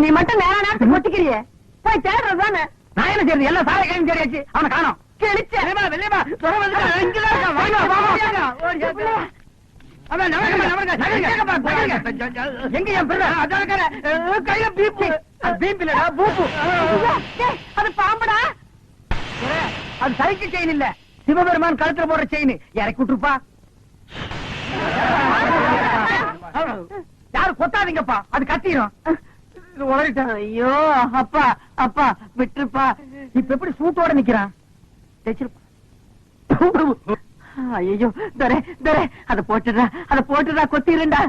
நீ மட்டும் நேர நேரத்துக்கு கொட்டிக்கிறியே, போய் தேடுறது தானே. நான் என்ன செய்யறது? எல்லாம் சாலை கையும் தேடியாச்சு, அவனை காணோம். எங்க என் பிள்ளை? கையில பீப்பு. பீப்பிலடா பூப்பு. அது பாம்புடா. அது சைக்கிள் செயின் இல்ல, சிவபெருமான் கழுத்துல போடுற செயின். இறக்கி விட்டுருப்பா. யாரு கொத்தாதீங்கப்பா, அது கத்திரும். ஐயோ அப்பா அப்பா விட்டுருப்பா. இப்ப எப்படி சூட்டோட நிக்கிறான்? ஐயோ தரே தரே, அத போட்டுடா கொத்திருண்டா.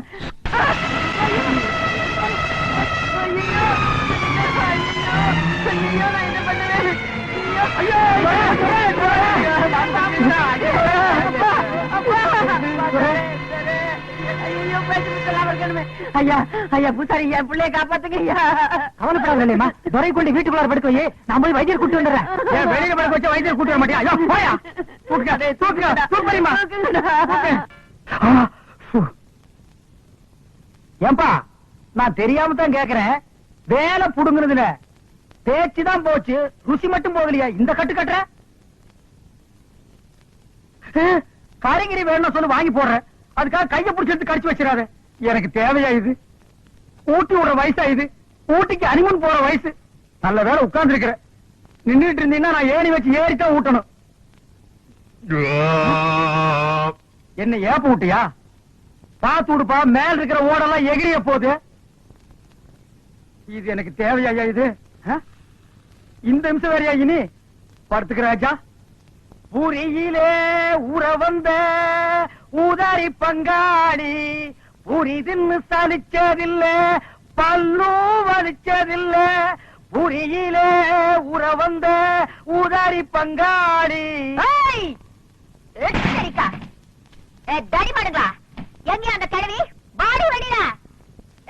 ஐயா ஐயா பூசாரி, என் பிள்ளைய காப்பாத்துங்க ஐயா. கவலைப்படாதேம்மா, துரை கொண்டு வீட்டுக்குள்ள படுக்க வை. நான் போய் வைத்தியர் கூட்டு வந்துடுறேன். வெளியில படுக்க வச்சா வைத்தியர் கூட்டு வர மாட்டியா? போயா ஏன்பா, நான் தெரியாம தான் கேக்குறேன். வேலை புடுங்குறதுல பேச்சுதான் போச்சு, ருசி மட்டும் போகலையா? இந்த கட்டு கட்டுற காய்கறி வேணும் சொல்லு, வாங்கி போடுறேன். அதுக்காக கைய பிடிச்சிட்டு கடிச்சு வச்சிடாத. எனக்கு தேவையா இது? ஊட்டி விடுற வயசா இது? ஊட்டிக்கு அனிமன் போற வயசு. நல்ல வேலை உட்கார்ந்து இருக்கிற. நின்றுட்டு இருந்தீங்கன்னா நான் ஏணி வச்சு ஏறித்தான் ஊட்டணும். என்ன ஏப்ப விட்டியா? பாத்து விடுப்பா, மேல இருக்கிற ஓடெல்லாம் எகிரிய போகுது. இது எனக்கு தேவையா இது? இந்த நிமிஷம் வேறையா இனி? படுத்துக்கிற ராஜா. பூரியிலே ஊற வந்த ஊதாரி பங்காளி, பூரி தின்னு சலிச்சதில்ல, பல்லும் வலிச்சதில்ல. பூரியிலே ஊற வந்த ஊதாரி பங்காளி. தடிமாடுங்களா, எங்க அந்த கிழவி? பாடி வெளியில.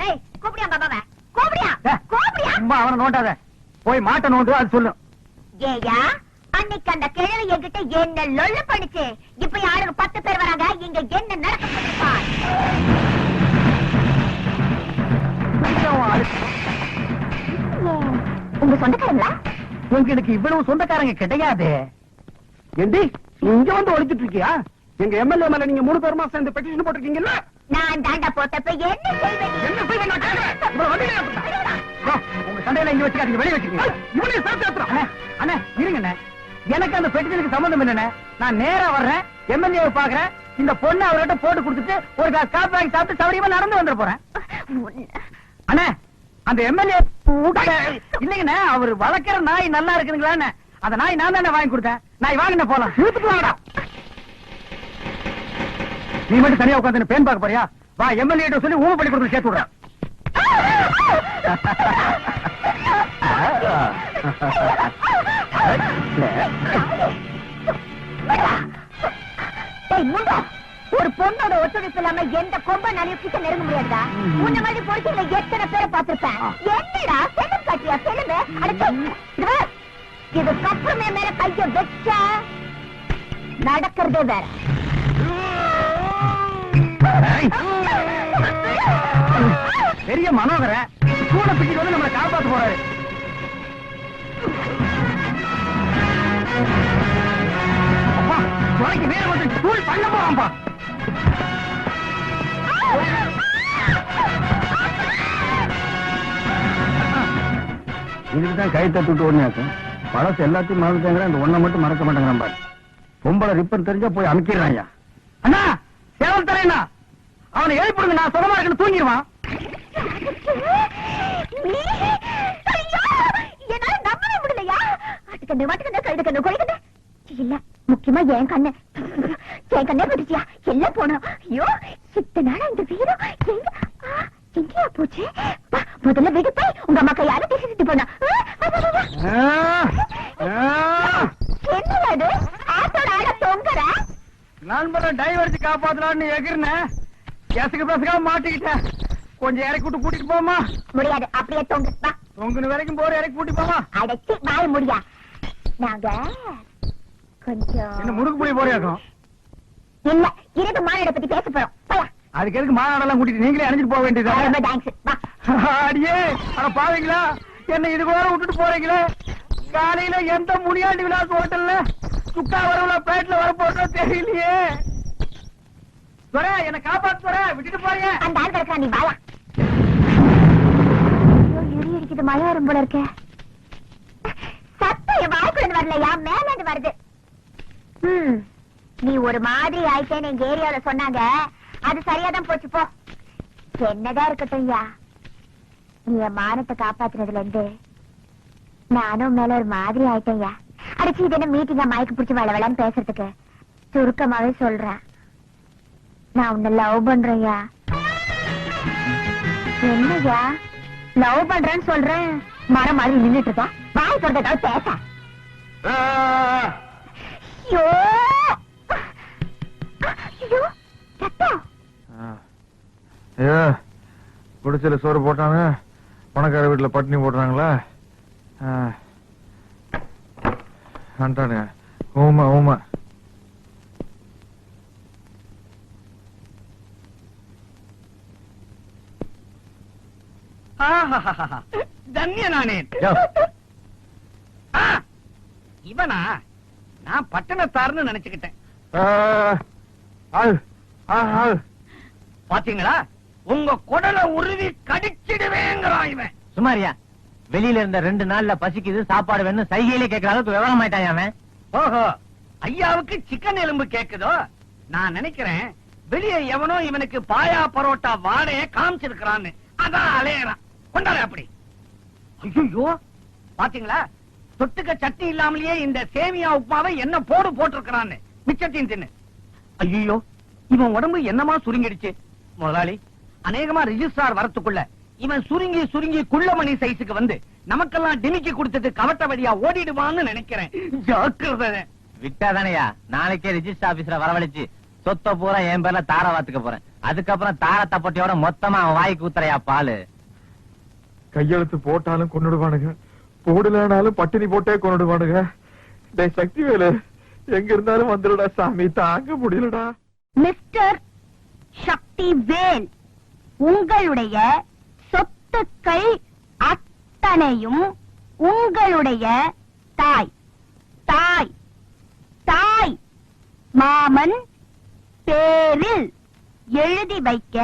ஏய், கூப்பிடியா பாபாவ? கூப்பிடியா? கூப்பிடியா? அவனை நோண்டாத, போய் மாட்ட நோண்டு, அது சொல்லு. ஏயா, அன்னைக்கு அந்த கிழவி என்கிட்ட என்ன லொல்ல பண்ணிச்சு. இப்ப யாரும் 10 பேர் வராங்க, இங்க என்ன நடக்க போகுது? உங்க சொந்தக்காரங்களா? உங்களுக்கு இவ்வளவு சொந்தக்காரங்க கிடையாது. ஏண்டி இங்க வந்து ஒழிச்சிட்டு இருக்கியா? எங்க எம்எல்ஏ மேல நீங்க 3 பேருமா சேர்ந்து பெட்டிஷன் போட்டிருக்கீங்கல்ல? நான் தாண்டா போட்டப்ப என்ன செய்வேன்? என்ன செய்வேன் நான் கேக்குறேன். உங்க சண்டையில இங்க வச்சுக்காதீங்க, வெளிய வச்சுக்கீங்க. இவனே சேர்த்து ஏத்துறோம். அண்ணே இருங்கண்ணே, எனக்கு அந்த பெட்டிஷனுக்கு சம்பந்தம் இல்லண்ணே. நான் நேரா வர்றேன், எம்எல்ஏ பாக்குறேன். இந்த பொண்ணு அவர்கிட்ட போட்டு கொடுத்துட்டு ஒரு காப்பி வாங்கி சாப்பிட்டு சௌரியமா நடந்து வந்துட போறேன். அண்ணே, அந்த எம்எல்ஏ இல்லைங்கண்ணே, அவர் வளர்க்கிற நாய் நல்லா இருக்குதுங்களா? அந்த நாய் நான் தானே வாங்கி கொடுத்தேன். நாய் வாங்கின போலாம். வாங்கடா. நீ மட்டும் தனியா உட்காந்து பேன் பார்க்க போறியா? வா, எம்எல்ஏ சொல்லி ஊமை பண்ணி கொடுத்து சேர்த்து விடுறேன். ஒரு பொண்ணோட ஒத்துழைப்பு இல்லாம எந்த கொம்பனாலையும் கிட்ட நெருங்க முடியாதா? உன்ன மாதிரி பொறுக்கில எத்தனை பேரை பார்த்திருப்பேன். என்னடா செல்லும் காட்டியா? செல்லுங்க. இதுக்கப்புறமே மேல கைய வச்ச நடக்கிறதே வேற. பெரிய மனோகர கூட பிடிச்சு வந்து நம்மளை காப்பாத்து போறாரு. அப்பா, துறைக்கு வேற வந்து தூள் பண்ண போறான்பா. இதுக்குதான் கை தட்டுட்டு ஓடினாக்கும் பழசு எல்லாத்தையும் மறந்துட்டாங்க. அந்த ஒண்ணை மட்டும் மறக்க மாட்டேங்கிறான் பாரு. பொம்பளை ரிப்பன் தெரிஞ்சா போய் அமைக்கிறான். அண்ணா சேவல் தரேண்ணா, அவனை எழுப்பிடுங்க. நான் சுகமா இருக்குன்னு தூங்கிடுவான். என்னால நம்பவே முடியலையா? ஆட்டுக்கண்ணு வாட்டுக்கண்ணு கழுதுக்கண்ணு கொழுக்கண்ணு இல்ல, முக்கியமா என் கண்ணு பட்டுச்சியா? எல்லாம் போனோம். ஐயோ, இத்தனை நாளா இந்த வீரம் எங்கேயா போச்சு? முதல்ல வீடு போய் உங்க அம்மா கையால பேசிட்டு போனா. என்னது ஆட்டோட ஆட தொங்குற? நண்பரை டைவர்ச்சி காப்பாத்தலான்னு எகிர்னேன். எசுக்கு பசங்க மாட்டிக்கிட்டேன். கொஞ்சம் இறக்கி விட்டு கூட்டிட்டு போமா? முடியாது, அப்படியே தொங்கு. தொங்குன வரைக்கும் போற இறக்கி கூட்டி போமா? அடைச்சி வாய முடியா? நாங்க கொஞ்சம் என்ன முறுக்கு போய் போறியாக்கும்? இல்ல, இரவு மாநாட பத்தி பேச போறோம். போயா. அதுக்கு எதுக்கு மாநாடெல்லாம் கூட்டிட்டு நீங்களே அணிஞ்சிட்டு போக வேண்டியதா? ரொம்ப தேங்க்ஸ். வா. அடியே, அட பாவீங்களா, என்ன இது கூட விட்டுட்டு போறீங்களே. காலையில எந்த முனியாண்டி விலாஸ் ஹோட்டல்ல சுக்கா வரவுல பேட்ல வர போறதோ தெரியலையே. துரை, என்ன காப்பாத்து துரை, விட்டுட்டு போறீங்க. அந்த ஆள் கிடக்கா, நீ வாயா. இடி இருக்குது, மழை வரும் போல இருக்க. சத்தம் என் வாய்க்குள்ள வரலையா? மேல வருது. நீ ஒரு மாதிரி ஆயிட்டேன்னு எங்க ஏரியால சொன்னாங்க. அது சரியாதான் போச்சு போ. என்னதான் இருக்கட்டும் ஐயா, நீ என் மானத்தை காப்பாத்துறதுல இருந்து நானும் மேல ஒரு மாதிரி ஆயிட்டேன். அடிச்சு இது என்ன மீட்டிங்கா மயக்கு பிடிச்சி வளவளன்னு பேசுறதுக்கு? சுருக்கமாவே சொல்றேன், நான் உன்னை லவ் பண்றேன்யா. என்னய்யா லவ் பண்றேன்னு சொல்றேன், மரம் மாதிரி நின்னுட்டு இருக்கா? வாய் சொல்றதாவது பேச. ஐயோ ஐயோ சத்தம். குடிச்சல சோறு போட்டாங்க, பணக்கார வீட்டுல பட்டினி போடுறாங்களா? வந்துட்டானுங்க. ஊமா ஊமா. தன்ய நானே. இவனா? நான் பட்டணத்தார்னு நினைச்சுக்கிட்டேன். பாத்தீங்களா, உங்க குடலை உருவி கடிச்சிடுவேங்கிறான் இவன். சுமாரியா, வெளியில இருந்த 2 நாள்ல பசிக்குது, சாப்பாடு வேணும், சைகையிலே கேட்கற அளவுக்கு விவரம் ஆயிட்டான் அவன். ஓஹோ, ஐயாவுக்கு சிக்கன் எலும்பு கேக்குதோ? நான் நினைக்கிறேன் வெளியே எவனோ இவனுக்கு பாயா பரோட்டா வாடைய காமிச்சிருக்கிறான்னு, அதான் அலையறான். கொண்டாரு அப்படி. ஐயோ, பாத்தீங்களா, தொட்டுக்க சட்னி இல்லாமலேயே இந்த சேமியா உப்புமாவை என்ன போட்டிருக்கிறான்னு. மிச்சத்தையும் தின்னு. ஐயோ, இவன் உடம்பு என்னமா சுருங்கிடுச்சு. முதலாளி, அநேகமா ரிஜிஸ்ட்ரார் வரத்துக்குள்ள இவன் சுருங்கி சுருங்கி குள்ளமணி சைஸுக்கு வந்து நமக்கெல்லாம் டிமிக்கி கொடுத்தது கவட்ட வழியா ஓடிடுவான்னு நினைக்கிறேன். ஜாக்கிரதை. விட்டாதானையா, நாளைக்கே ரிஜிஸ்டர் ஆபீஸ்ல வரவழைச்சு சொத்த பூரா என் பேர்ல தார வாத்துக்க போறேன். அதுக்கப்புறம் தார தப்பட்டியோட மொத்தமா அவன் வாய்க்கு ஊத்துறையா பாலு. கையெழுத்து போட்டாலும் கொண்டுடுவானுங்க, போடலனாலும் பட்டினி போட்டே கொண்டுடுவானுங்க. டேய் சக்திவேலு, எங்க இருந்தாலும் வந்துடுடா சாமி, தாங்க முடியலடா. மிஸ்டர் சக்திவேல், உங்களுடைய சொத்துக்கள் அத்தனையும் உங்களுடைய தாய் தாய் தாய் மாமன் பேரில் எழுதி வைக்க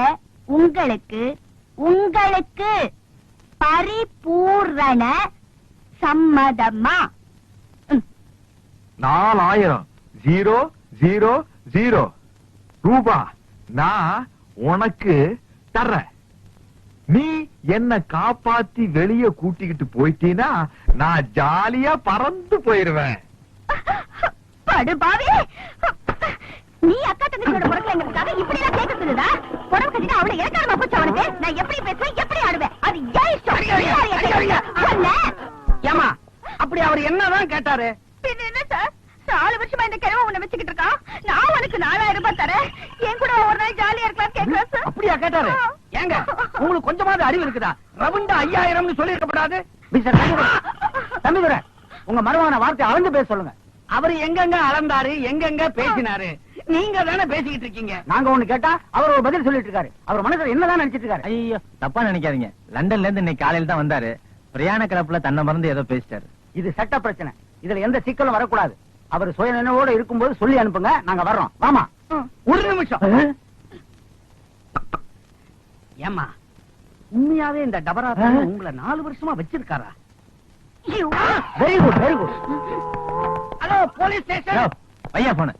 உங்களுக்கு உங்களுக்கு பரிபூரண சம்மதமா? 4000 ரூபா நான் உனக்கு தர்றேன். நீ என்ன காப்பாத்தி வெளிய கூட்டிக்கிட்டு போயிட்டீனா நான் ஜாலியா பறந்து போயிருவேன். படுபாவி, நீ அக்கா தங்கச்சியோட பிறக்கலைங்கிறதுக்காக இப்படி எல்லாம் கேட்க சொல்லுதா? புடவை கட்டிட்டு அவளை இறக்காம போச்சு அவனுக்கு. நான் எப்படி பேசுவேன், எப்படி ஆடுவேன், அது ஏன் இஷ்டம். ஏமா, அப்படி அவர் என்னதான் கேட்டாரு? பின்ன என்ன சார், 4 வருஷமா இந்த கிழமை உன்னை வச்சுக்கிட்டு இருக்கான். நான் உனக்கு 4000 ரூபாய் தரேன், என் கூட ஒரு நாள் ஜாலியா இருக்கலாம் கேட்கிறேன் சார். அப்படியா கேட்டாரு? ஏங்க, உங்களுக்கு கொஞ்சமாவது அறிவு இருக்குதா? ரவுண்டா 5000 சொல்லி இருக்கப்படாது. தம்பிதுரை, உங்க மருமகன வார்த்தை அளந்து பேச சொல்லுங்க. அவரு எங்கெங்க அளந்தாரு, எங்கெங்க பேசினாரு? நீங்க தானே பேசிக்கிட்டு இருக்கீங்க. நாங்க ஒண்ணு கேட்டா அவர் ஒரு பதில் சொல்லிட்டு இருக்காரு. அவர் மனசுல என்னதான் நினைச்சிட்டு இருக்காரு? ஐயோ, தப்பா நினைக்காதீங்க. லண்டன்ல இருந்து இன்னைக்கு காலையில தான் வந்தாரு. பிரயாண கிளப்புல தன்னை மறந்து ஏதோ பேசிட்டாரு. இது சட்ட பிரச்சனை, இதுல எந்த சிக்கலும் வரக்கூடாது. அவர் சுய நினைவோட இருக்கும்போது சொல்லி அனுப்புங்க, நாங்க வர்றோம். வாமா. ஒரு நிமிஷம். ஏமா, உண்மையாவே இந்த டபரா உங்களை 4 வருஷமா வச்சிருக்காரா? Very good, very good. Hello, police station. பையா போன.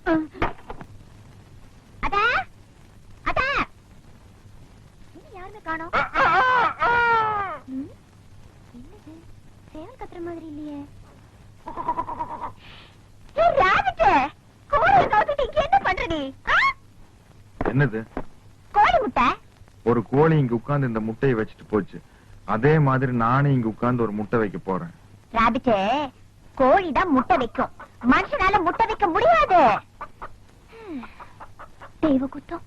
அதா அதா, இன்னும் யாருமே காணோம். என்னது, சேவல் கத்துற மாதிரி இல்லையே. என்னது? கோழி முட்டை. ஒரு கோழி இங்க உட்கார்ந்து இந்த முட்டையை வச்சுட்டு போச்சு. அதே மாதிரி நானும் இங்க உட்கார்ந்து ஒரு முட்டை வைக்க போறேன். ராபிட்டே, கோழி தான் முட்டை வைக்கும், மனுஷனால முட்டை வைக்க முடியாது. தெய்வ குத்தம்,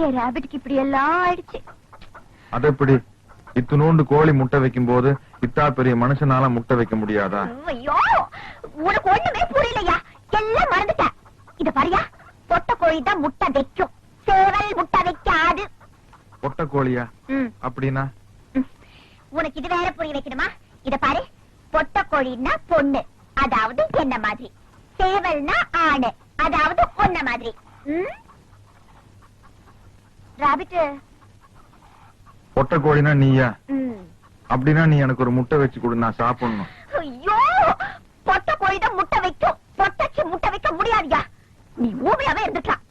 ஏன் ராபிட்டுக்கு இப்படி எல்லாம் ஆயிடுச்சு? அது எப்படி? இத்தினோண்டு கோழி முட்டை வைக்கும் போது இத்தா பெரிய மனுஷனால முட்டை வைக்க முடியாதா? ஐயோ, உனக்கு ஒண்ணுமே புரியலையா? எல்லாம் மறந்துட்ட. இத பாரியா, பொட்டை கோழி தான் முட்டை வைக்கும், சேவல் முட்டை வைக்காது. பொட்டை கோழியா? அப்படின்னா உனக்கு இது வேற புரிய வைக்கணுமா? இத பாரு, பொட்டை கோழின்னா பொண்ணு, அதாவது என்ன மாதிரி. சேவல்னா ஆணு, அதாவது பொண்ண மாதிரி. ராபிட், பொட்டை கோழினா நீயா? அப்படின்னா நீ எனக்கு ஒரு முட்டை வச்சு கொடு, நான் சாப்பிடணும். ஐயோ, பொட்டை கோழி தான் முட்டை வைக்கும், பொட்டச்சி முட்டை வைக்க முடியாதியா? நீ ஊமையாவே இருந்துக்கலாம்.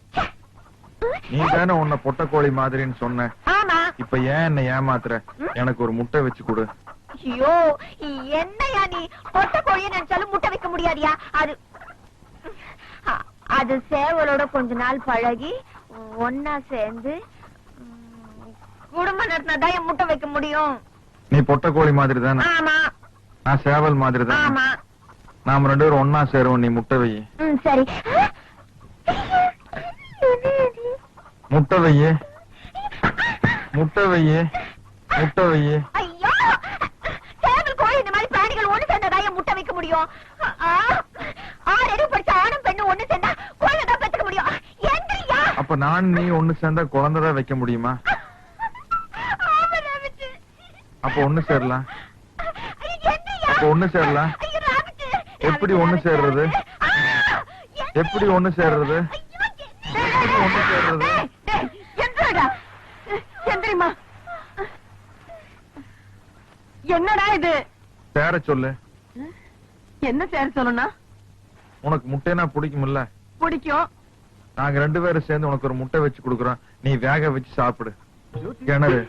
நீ தானே உன்னை பொட்டை கோழி மாதிரின்னு சொன்ன. ஆமா. இப்ப ஏன் என்ன ஏமாத்துற? எனக்கு ஒரு முட்டை வச்சு கொடு. ஐயோ, என்னையா நீ? பொட்டை கோழியை நினைச்சாலும் முட்டை வைக்க முடியாதியா? அது சேவலோட கொஞ்ச நாள் பழகி ஒன்னா சேர்ந்து குடும்பம் நடத்தினாதான் என் முட்டை வைக்க முடியும். நீ பொட்டை கோழி மாதிரி தானே? ஆமா. நான் சேவல் மாதிரி தானே? ஆமா. நாம 2 பேரும் ஒன்னா சேருவோம். நீ முட்டை வை. சரி. முட்டை வையே, முட்டை வையே, முட்டை வையே. ஐயோ, சேவல் கோழி இந்த மாதிரி பிராணிகள் ஒண்ணு சேர்ந்தாதான் என் முட்டை வைக்க முடியும். 6 படிச்ச ஆணும் பெண்ணு ஒண்ணு சேர்ந்தா குழந்தை தான் பெற்றுக்க முடியும். எந்திரியா? அப்ப நான் நீ ஒண்ணு சேர்ந்தா குழந்தைதான் வைக்க முடியுமா? அப்ப ஒண்ணு சேரலாம். அப்ப ஒண்ணு சேரலாம். எப்படி ஒண்ணு சேர்றது? எப்படி ஒண்ணு சேர்றது? எப்படி ஒண்ணு சேர்றது? எந்திரிமா. என்னடா இது? சேர சொல்லு. என்ன சேர சொல்லணும்னா? உனக்கு முட்டைனா பிடிக்கும்ல? பிடிக்கும். நாங்க 2 பேரும் சேர்ந்து உனக்கு ஒரு முட்டை வச்சு கொடுக்குறோம், நீ வேக வச்சு சாப்பிடு. கிணறு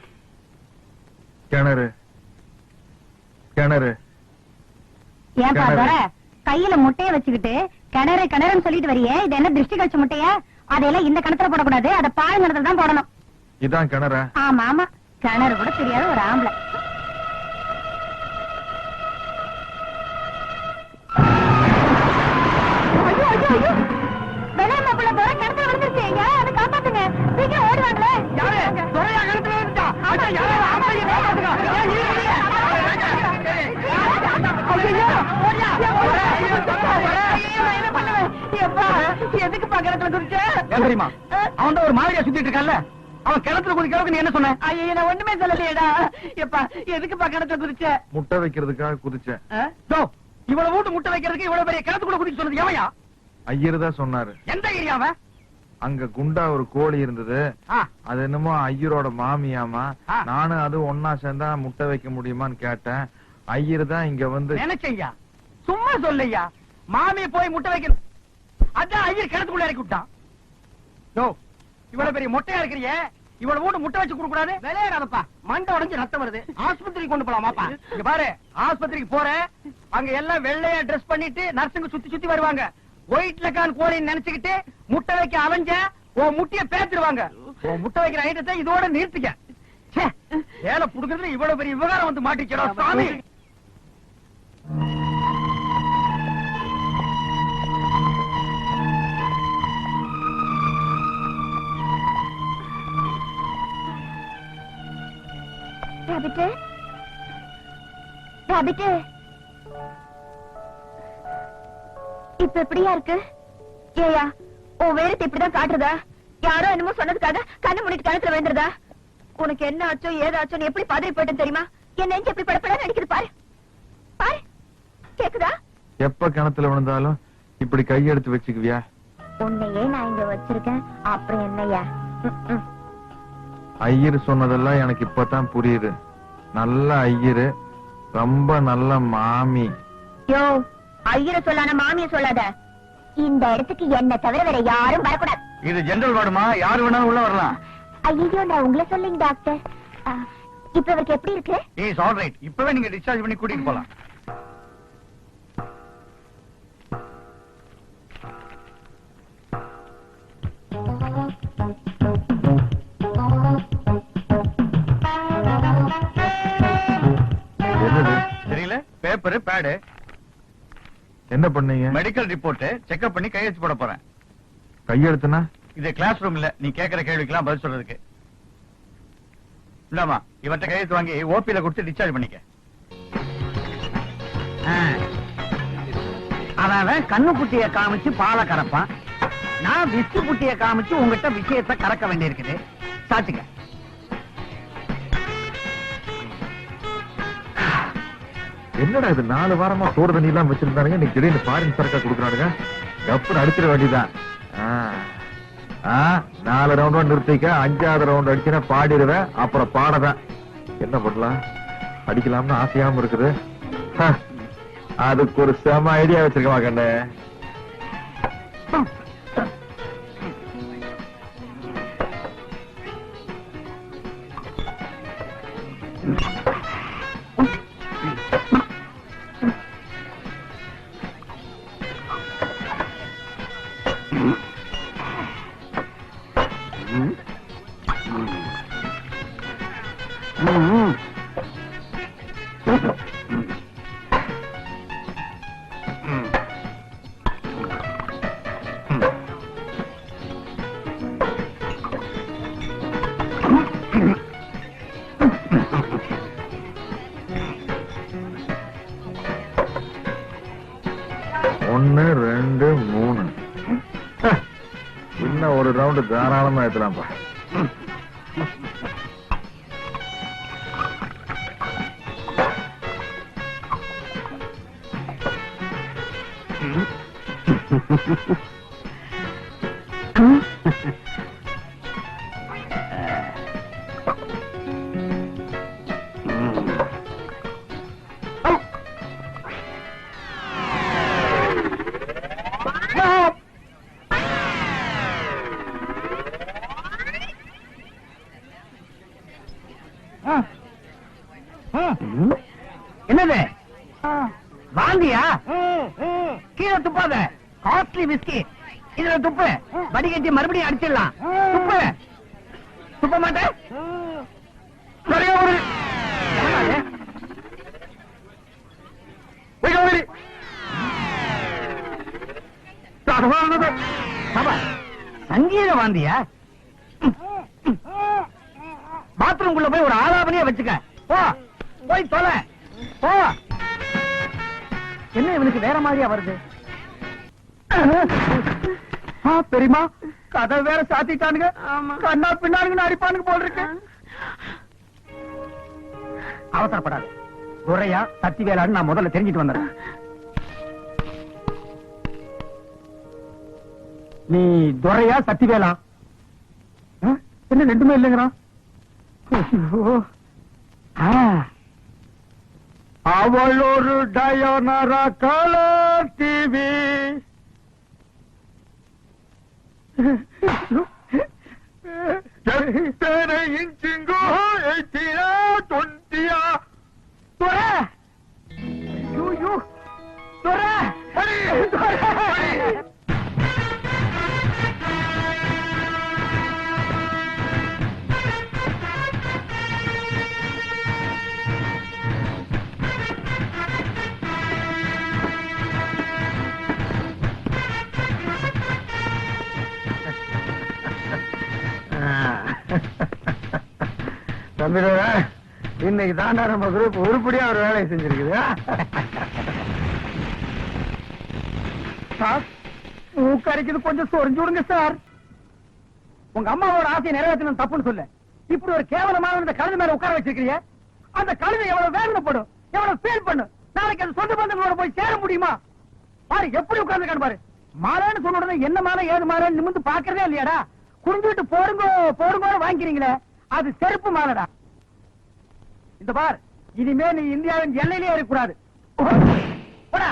கிணறு கிணறு. ஏன்பா தர கையில முட்டைய வச்சுக்கிட்டு கிணறு கிணறுன்னு சொல்லிட்டு வரியே, இது என்ன திருஷ்டி கழிச்ச முட்டைய? அதையெல்லாம் இந்த கிணத்துல போடக்கூடாது, அதை பால் கிணத்துல தான் போடணும். இதான் கிணற? ஆமா ஆமா, கிணறு கூட தெரியாத ஒரு ஆம்பளை. சீக்கிரம் ஓடுவாங்களே. எதுக்கு பக்கத்துல குதிச்ச? தெரியுமா, அவன் தான் ஒரு மாதிரியா சுத்திட்டு இருக்கான்ல, அவன் கிணத்துல குதிக்கிறதுக்கு நீ என்ன சொன்ன? ஐயா நான் ஒண்ணுமே சொல்லலையேடா. எப்பா எதுக்கு பக்கத்துல குதிச்ச? முட்டை வைக்கிறதுக்காக குதிச்சேன். இவ்வளவு வீட்டு முட்டை வைக்கிறதுக்கு இவ்வளவு பெரிய கிணத்துக்குள்ள குதிக்க சொன்னது எவையா? ஐயர் தான் சொன்னாரு. எந்த ஏரியாவ? அங்க குண்டா ஒரு கோழி இருந்தது, அது என்னமோ ஐயரோட மாமியாமா. நானும் அது ஒன்னா சேர்ந்தா முட்டை வைக்க முடியுமான்னு கேட்டேன். ஐயர் தான் இங்க வந்து நினைச்சையா, சும்மா சொல்லையா, மாமியை போய் முட்டை வைக்க, அதான் ஐயர் கிணத்துக்குள்ள இறக்கி விட்டான். இவ்வளவு பெரிய மொட்டையா இருக்கிறியே, இவ்வளவு வீட்டு முட்டை வச்சு கொடுக்க கூடாது? விளையாடாதப்பா, மண்டை உடைஞ்சு ரத்தம் வருது, ஆஸ்பத்திரிக்கு கொண்டு போலாமாப்பா? இங்க பாரு, ஆஸ்பத்திரிக்கு போற, அங்க எல்லாம் வெள்ளையா ட்ரெஸ் பண்ணிட்டு நர்சுங்க சுத்தி சுத்தி வருவாங்க. ஒயிட் லக்கான் கோழின்னு நினைச்சுக்கிட்டு முட்டை வைக்க அலைஞ்ச உன் முட்டைய பேத்துருவாங்க. உன் முட்டை வைக்கிற ஐட்டத்தை இதோட நிறுத்திக்க. வேலை புடுக்கிறதுல இவ்வளவு பெரிய விவகாரம் வந்து மாட்டிக்கிறா சாமி. ராபிட்டு, ராபிட்டு, இப்ப எப்படியா இருக்கு? ஏயா, உன் வேறத்தை இப்படிதான் காட்டுறதா? யாரோ என்னமோ சொன்னதுக்காக கண்ணு முடிட்டு கணத்துல விழுந்துருதா? உனக்கு என்ன ஆச்சோ ஏதாச்சோன்னு எப்படி பதறி போயிட்டேன் தெரியுமா? என் நெஞ்சு எப்படி படப்பட நடிக்குது பாரு, பாரு. கேக்குதா? எப்ப கிணத்துல விழுந்தாலும் இப்படி கையெடுத்து வச்சுக்குவியா? உன்னையே நான் இங்க வச்சிருக்கேன், அப்புறம் என்னையா? ஐயர் சொன்னதெல்லாம் எனக்கு இப்பதான் புரியுது. நல்ல ஐயரு, ரொம்ப நல்ல மாமி. யோ, ஐயரை சொல்லான மாமிய சொல்லாத. இந்த இடத்துக்கு என்ன தவிர வேற யாரும் வரக்கூடாது. இது ஜெனரல் வார்டுமா, யாரு வேணாலும் உள்ள வரலாம். ஐயோ, நான் உங்களை சொல்லுங்க டாக்டர். இப்ப இவருக்கு எப்படி இருக்கு? இஸ் ஆல் ரைட், இப்பவே நீங்க டிஸ்சார்ஜ் பண்ணி கூட்டிட்டு போலாம். என்னது? தெரியல, பேப்பர் பேடு. என்ன பண்ணீங்க? மெடிக்கல் ரிப்போர்ட் செக்அப் பண்ணி கையெழுத்து போட போறேன். கையெழுத்துனா? இது கிளாஸ் ரூம் இல்ல, நீ கேக்குற கேள்விக்கெல்லாம் பதில் சொல்றதுக்கு. இல்லாமா, இவன்ட்ட கையெழுத்து வாங்கி ஓபில கொடுத்து டிஸ்சார்ஜ் பண்ணிக்க. அவன் கண்ணு புட்டிய காமிச்சு பாலை கறப்பான், நான் விஸ்கு புட்டிய காமிச்சு உங்ககிட்ட விஷயத்தை கறக்க வேண்டியிருக்குது. சாச்சுங்க. என்னடா இது 4 வாரமா சோறு தண்ணி எல்லாம் வச்சிருந்தானுங்க, இன்னைக்கு திடீர்னு ஃபாரின் சரக்கா குடுக்குறானுங்க. கப்புன்னு அடிச்சிட வேண்டியதான். 4 ரவுண்ட் நிறுத்திக்க, 5வது ரவுண்ட் அடிச்சுனா பாடிடுவேன், அப்புறம் பாடதான். என்ன பண்ணலாம்? அடிக்கலாம்னு ஆசையாம இருக்குது. அதுக்கு ஒரு செம ஐடியா வச்சிருக்கமா கண்ணே. ஒன்னு 2 3 இன்னும் ஒரு ரவுண்ட் தாராளமா ஏத்தலாம்ப்பா. என்னது வாந்தியா? கீழே துப்பாத. காஸ்ட்லி விஸ்கி இதுல துப்பு. வடிகட்டி மறுபடியும் அடிச்சிடலாம். துப்பு. துப்ப மாட்டேன். சரியா ஒரு சங்கீத வாந்தியா? பாத்ரூம்குள்ள போய் ஒரு ஆலாபனையே வச்சுக்க. போ போய் தொலை. போ. என்ன இவனுக்கு வேற மாதிரியா வருது? பெரியமா கதை வேற சாத்திட்டானுங்க. கண்ணா பின்னானுங்க அடிப்பானுங்க போல் இருக்கு. அவசரப்படாது. துரையா சக்தி வேளான்னு நான் முதல்ல தெரிஞ்சிட்டு வந்துடுறேன். நீ துரையா சக்தி வேளா? என்ன ரெண்டுமே இல்லைங்கிறான். அவள் ஒரு டயோனரா கலர் டிவி. இன்ச்சிங்கோ 20 துரை. துரை. தம்பி இன்னைக்கு தாண்டா நம்ம குரூப் உருப்படியா ஒரு வேலையை செஞ்சிருக்குது. சார் மூக்கரைக்குது, கொஞ்சம் சொரிஞ்சு விடுங்க சார். உங்க அம்மாவோட ஆசையை நிறைவேற்றணும் தப்புன்னு சொல்ல இப்படி ஒரு கேவலமான இந்த கழுது மேல உட்கார வச்சிருக்கீங்க. அந்த கழுதை எவ்வளவு வேதனைப்படும், எவ்வளவு ஃபீல் பண்ணும். நாளைக்கு அது சொந்த பந்தங்களோட போய் சேர முடியுமா? பாரு எப்படி உட்கார்ந்து பாரு. மாலைன்னு சொன்ன உடனே என்ன மாலை ஏது மாலை நிமிந்து பாக்குறதே இல்லையாடா? குடிஞ்சுட்டு போடுங்கோ போடுங்கோ வாங்கிறீங்களே, அது செருப்பு மாலைடா. இந்த பார், இனிமே நீ இந்தியாவின் எல்லையிலே இருக்கக்கூடாது. போடா.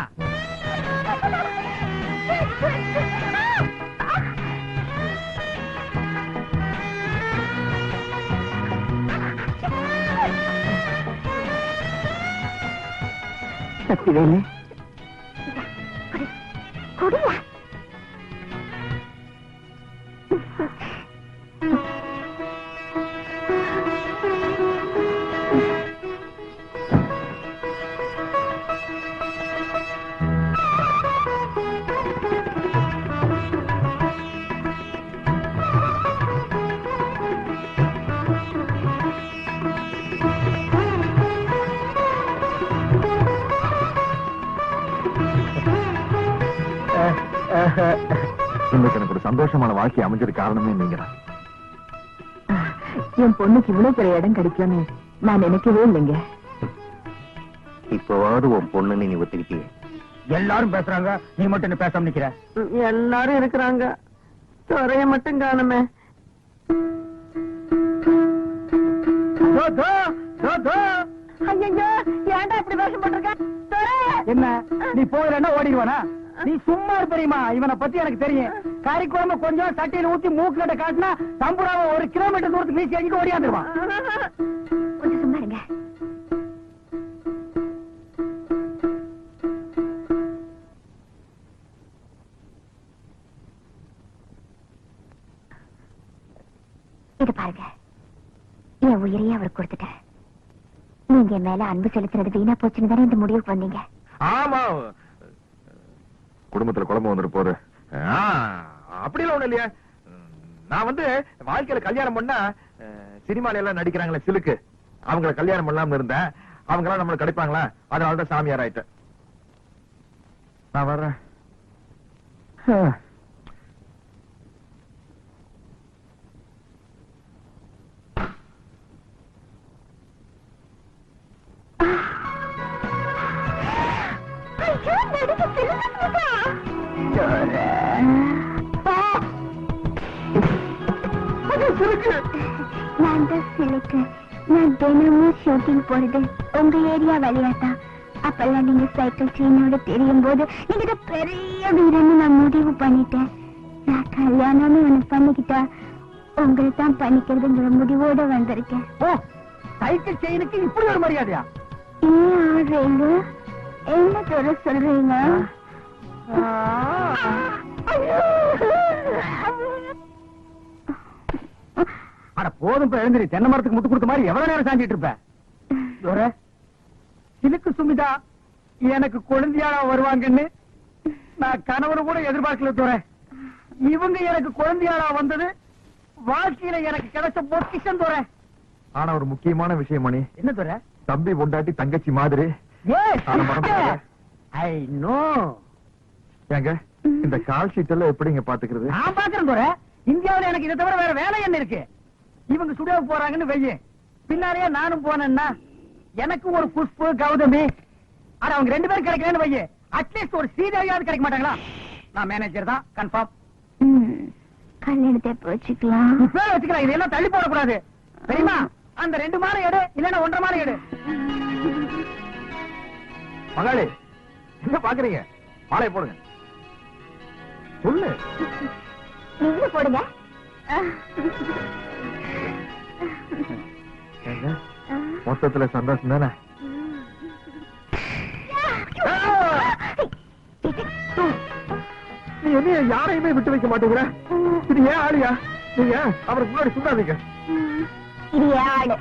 சக்திவேலு குடியா? இன்னைக்கு எனக்கு ஒரு சந்தோஷமான வாழ்க்கை அமைஞ்சது காரணமே நீங்கதான். என் பொண்ணுக்கு இவ்வளவு பெரிய இடம் கிடைக்கும்னு நான் நினைக்கவே இல்லைங்க. இப்பவாவது உன் பொண்ணுன்னு நீ ஒத்துக்கிட்டியே. எல்லாரும் பேசுறாங்க, நீ மட்டும் என்ன பேசாம நிக்கிற? எல்லாரும் இருக்கிறாங்க, துறைய மட்டும் காணுமே. ஏன்டா இப்படி வேஷம் போட்டிருக்க? என்ன நீ போயிடனா ஓடிடுவானா? நீ சும்மா தெரியுமா? இவனை பத்தி எனக்கு தெரியும். கறிக்குழம்பு கொஞ்சம் சட்டையில ஊத்தி மூக்குல காட்டினா தம்புராவை 1 கிலோமீட்டர் தூரத்துக்கு வீசி அடிக்க ஓடியாந்துருவான். கொஞ்சம் சும்மா இருங்க. இது பாருங்க, என் உயிரையே அவர் கொடுத்துட்டேன். நீங்க என் மேல அன்பு செலுத்துறது வீணா போச்சுன்னு தானே இந்த முடிவுக்கு வந்தீங்க. ஆமா, குடும்பத்துல குழம்பு வந்துட்டு போற அப்படிலாம் ஒண்ணு இல்லையா. நான் வாழ்க்கையில கல்யாணம் பண்ணா சினிமால எல்லாம் நடிக்கிறாங்களே சிலுக்கு, அவங்களை கல்யாணம் பண்ணலாம்னு இருந்தேன். அவங்க எல்லாம் நம்மளுக்கு கிடைப்பாங்களா, அதனாலதான் சாமியார் ஆயிட்டேன். நான் வர்றேன். நான் தான் சிலுக்கு. நான் தினமும் ஷூட்டிங் போறது உங்க ஏரியா வழியாதான். அப்பெல்லாம் நீங்க சைக்கிள் சீனோட தெரியும் போது நீங்க பெரிய வீரன்னு நான் முடிவு பண்ணிட்டேன். நான் கல்யாணம்னு ஒண்ணு பண்ணிக்கிட்டா உங்களை தான் பண்ணிக்கிறதுங்கிற முடிவோட வந்திருக்கேன். ஓ, சைக்கிள் செயினுக்கு இப்படி ஒரு மரியாதையா? ஏன் ஆடுறீங்க? என்ன சொல்ல சொல்றீங்க? அட போதும், எழுந்திரி. தென்னை மரத்துக்கு முட்டு கொடுத்த மாதிரி எவ்வளவு நேரம் சாஞ்சிட்டு இருப்ப? சிலுக்கு சுமிதா எனக்கு குழந்தையாளா வருவாங்கன்னு நான் கணவனு கூட எதிர்பார்க்கல தோற. இவங்க எனக்கு குழந்தையாளா வந்தது வாழ்க்கையில எனக்கு கிடைச்ச பொக்கிஷம் தோற. ஆனா ஒரு முக்கியமான விஷயம் மணி. என்ன தோற? தம்பி பொண்டாட்டி தங்கச்சி மாதிரி. I know. ஏங்க இந்த கால் ஷீட் எல்லாம் எப்படிங்க பாத்துக்கிறது? நான் பாக்குறேன் தோற. இந்தியாவுல எனக்கு இதை தவிர வேற வேலை என்ன இருக்கு? இவங்க சுடியோ போறாங்கன்னு வெய்ய, பின்னாலேயே நானும் போனேன்னா எனக்கு ஒரு புஷ்பு கௌதமி, ஆனா அவங்க 2 பேரும் கிடைக்கலன்னு வைய, அட்லீஸ்ட் ஒரு சீதையாவது கிடைக்க மாட்டாங்களா? நான் மேனேஜர் தான், கன்ஃபார்ம். கல்யாணத்தை வச்சுக்கலாம். பேர் வச்சுக்கலாம். இதெல்லாம் தள்ளி போடக்கூடாது தெரியுமா? அந்த 2 மாலை எடு, இல்லன்னா 1.5 மாலை எடு. மகளே என்ன பாக்குறீங்க? மாலையை போடுங்க. சொல்லு. நீங்க போடுங்க. மொத்தத்துல சந்தோஷம் தானே? நீ என்ன யாரையுமே விட்டு வைக்க மாட்டேங்கிற? இது ஏன் ஆளியா? நீங்க அவருக்கு முன்னாடி சொல்லாதீங்க. இது ஏன் ஆளு?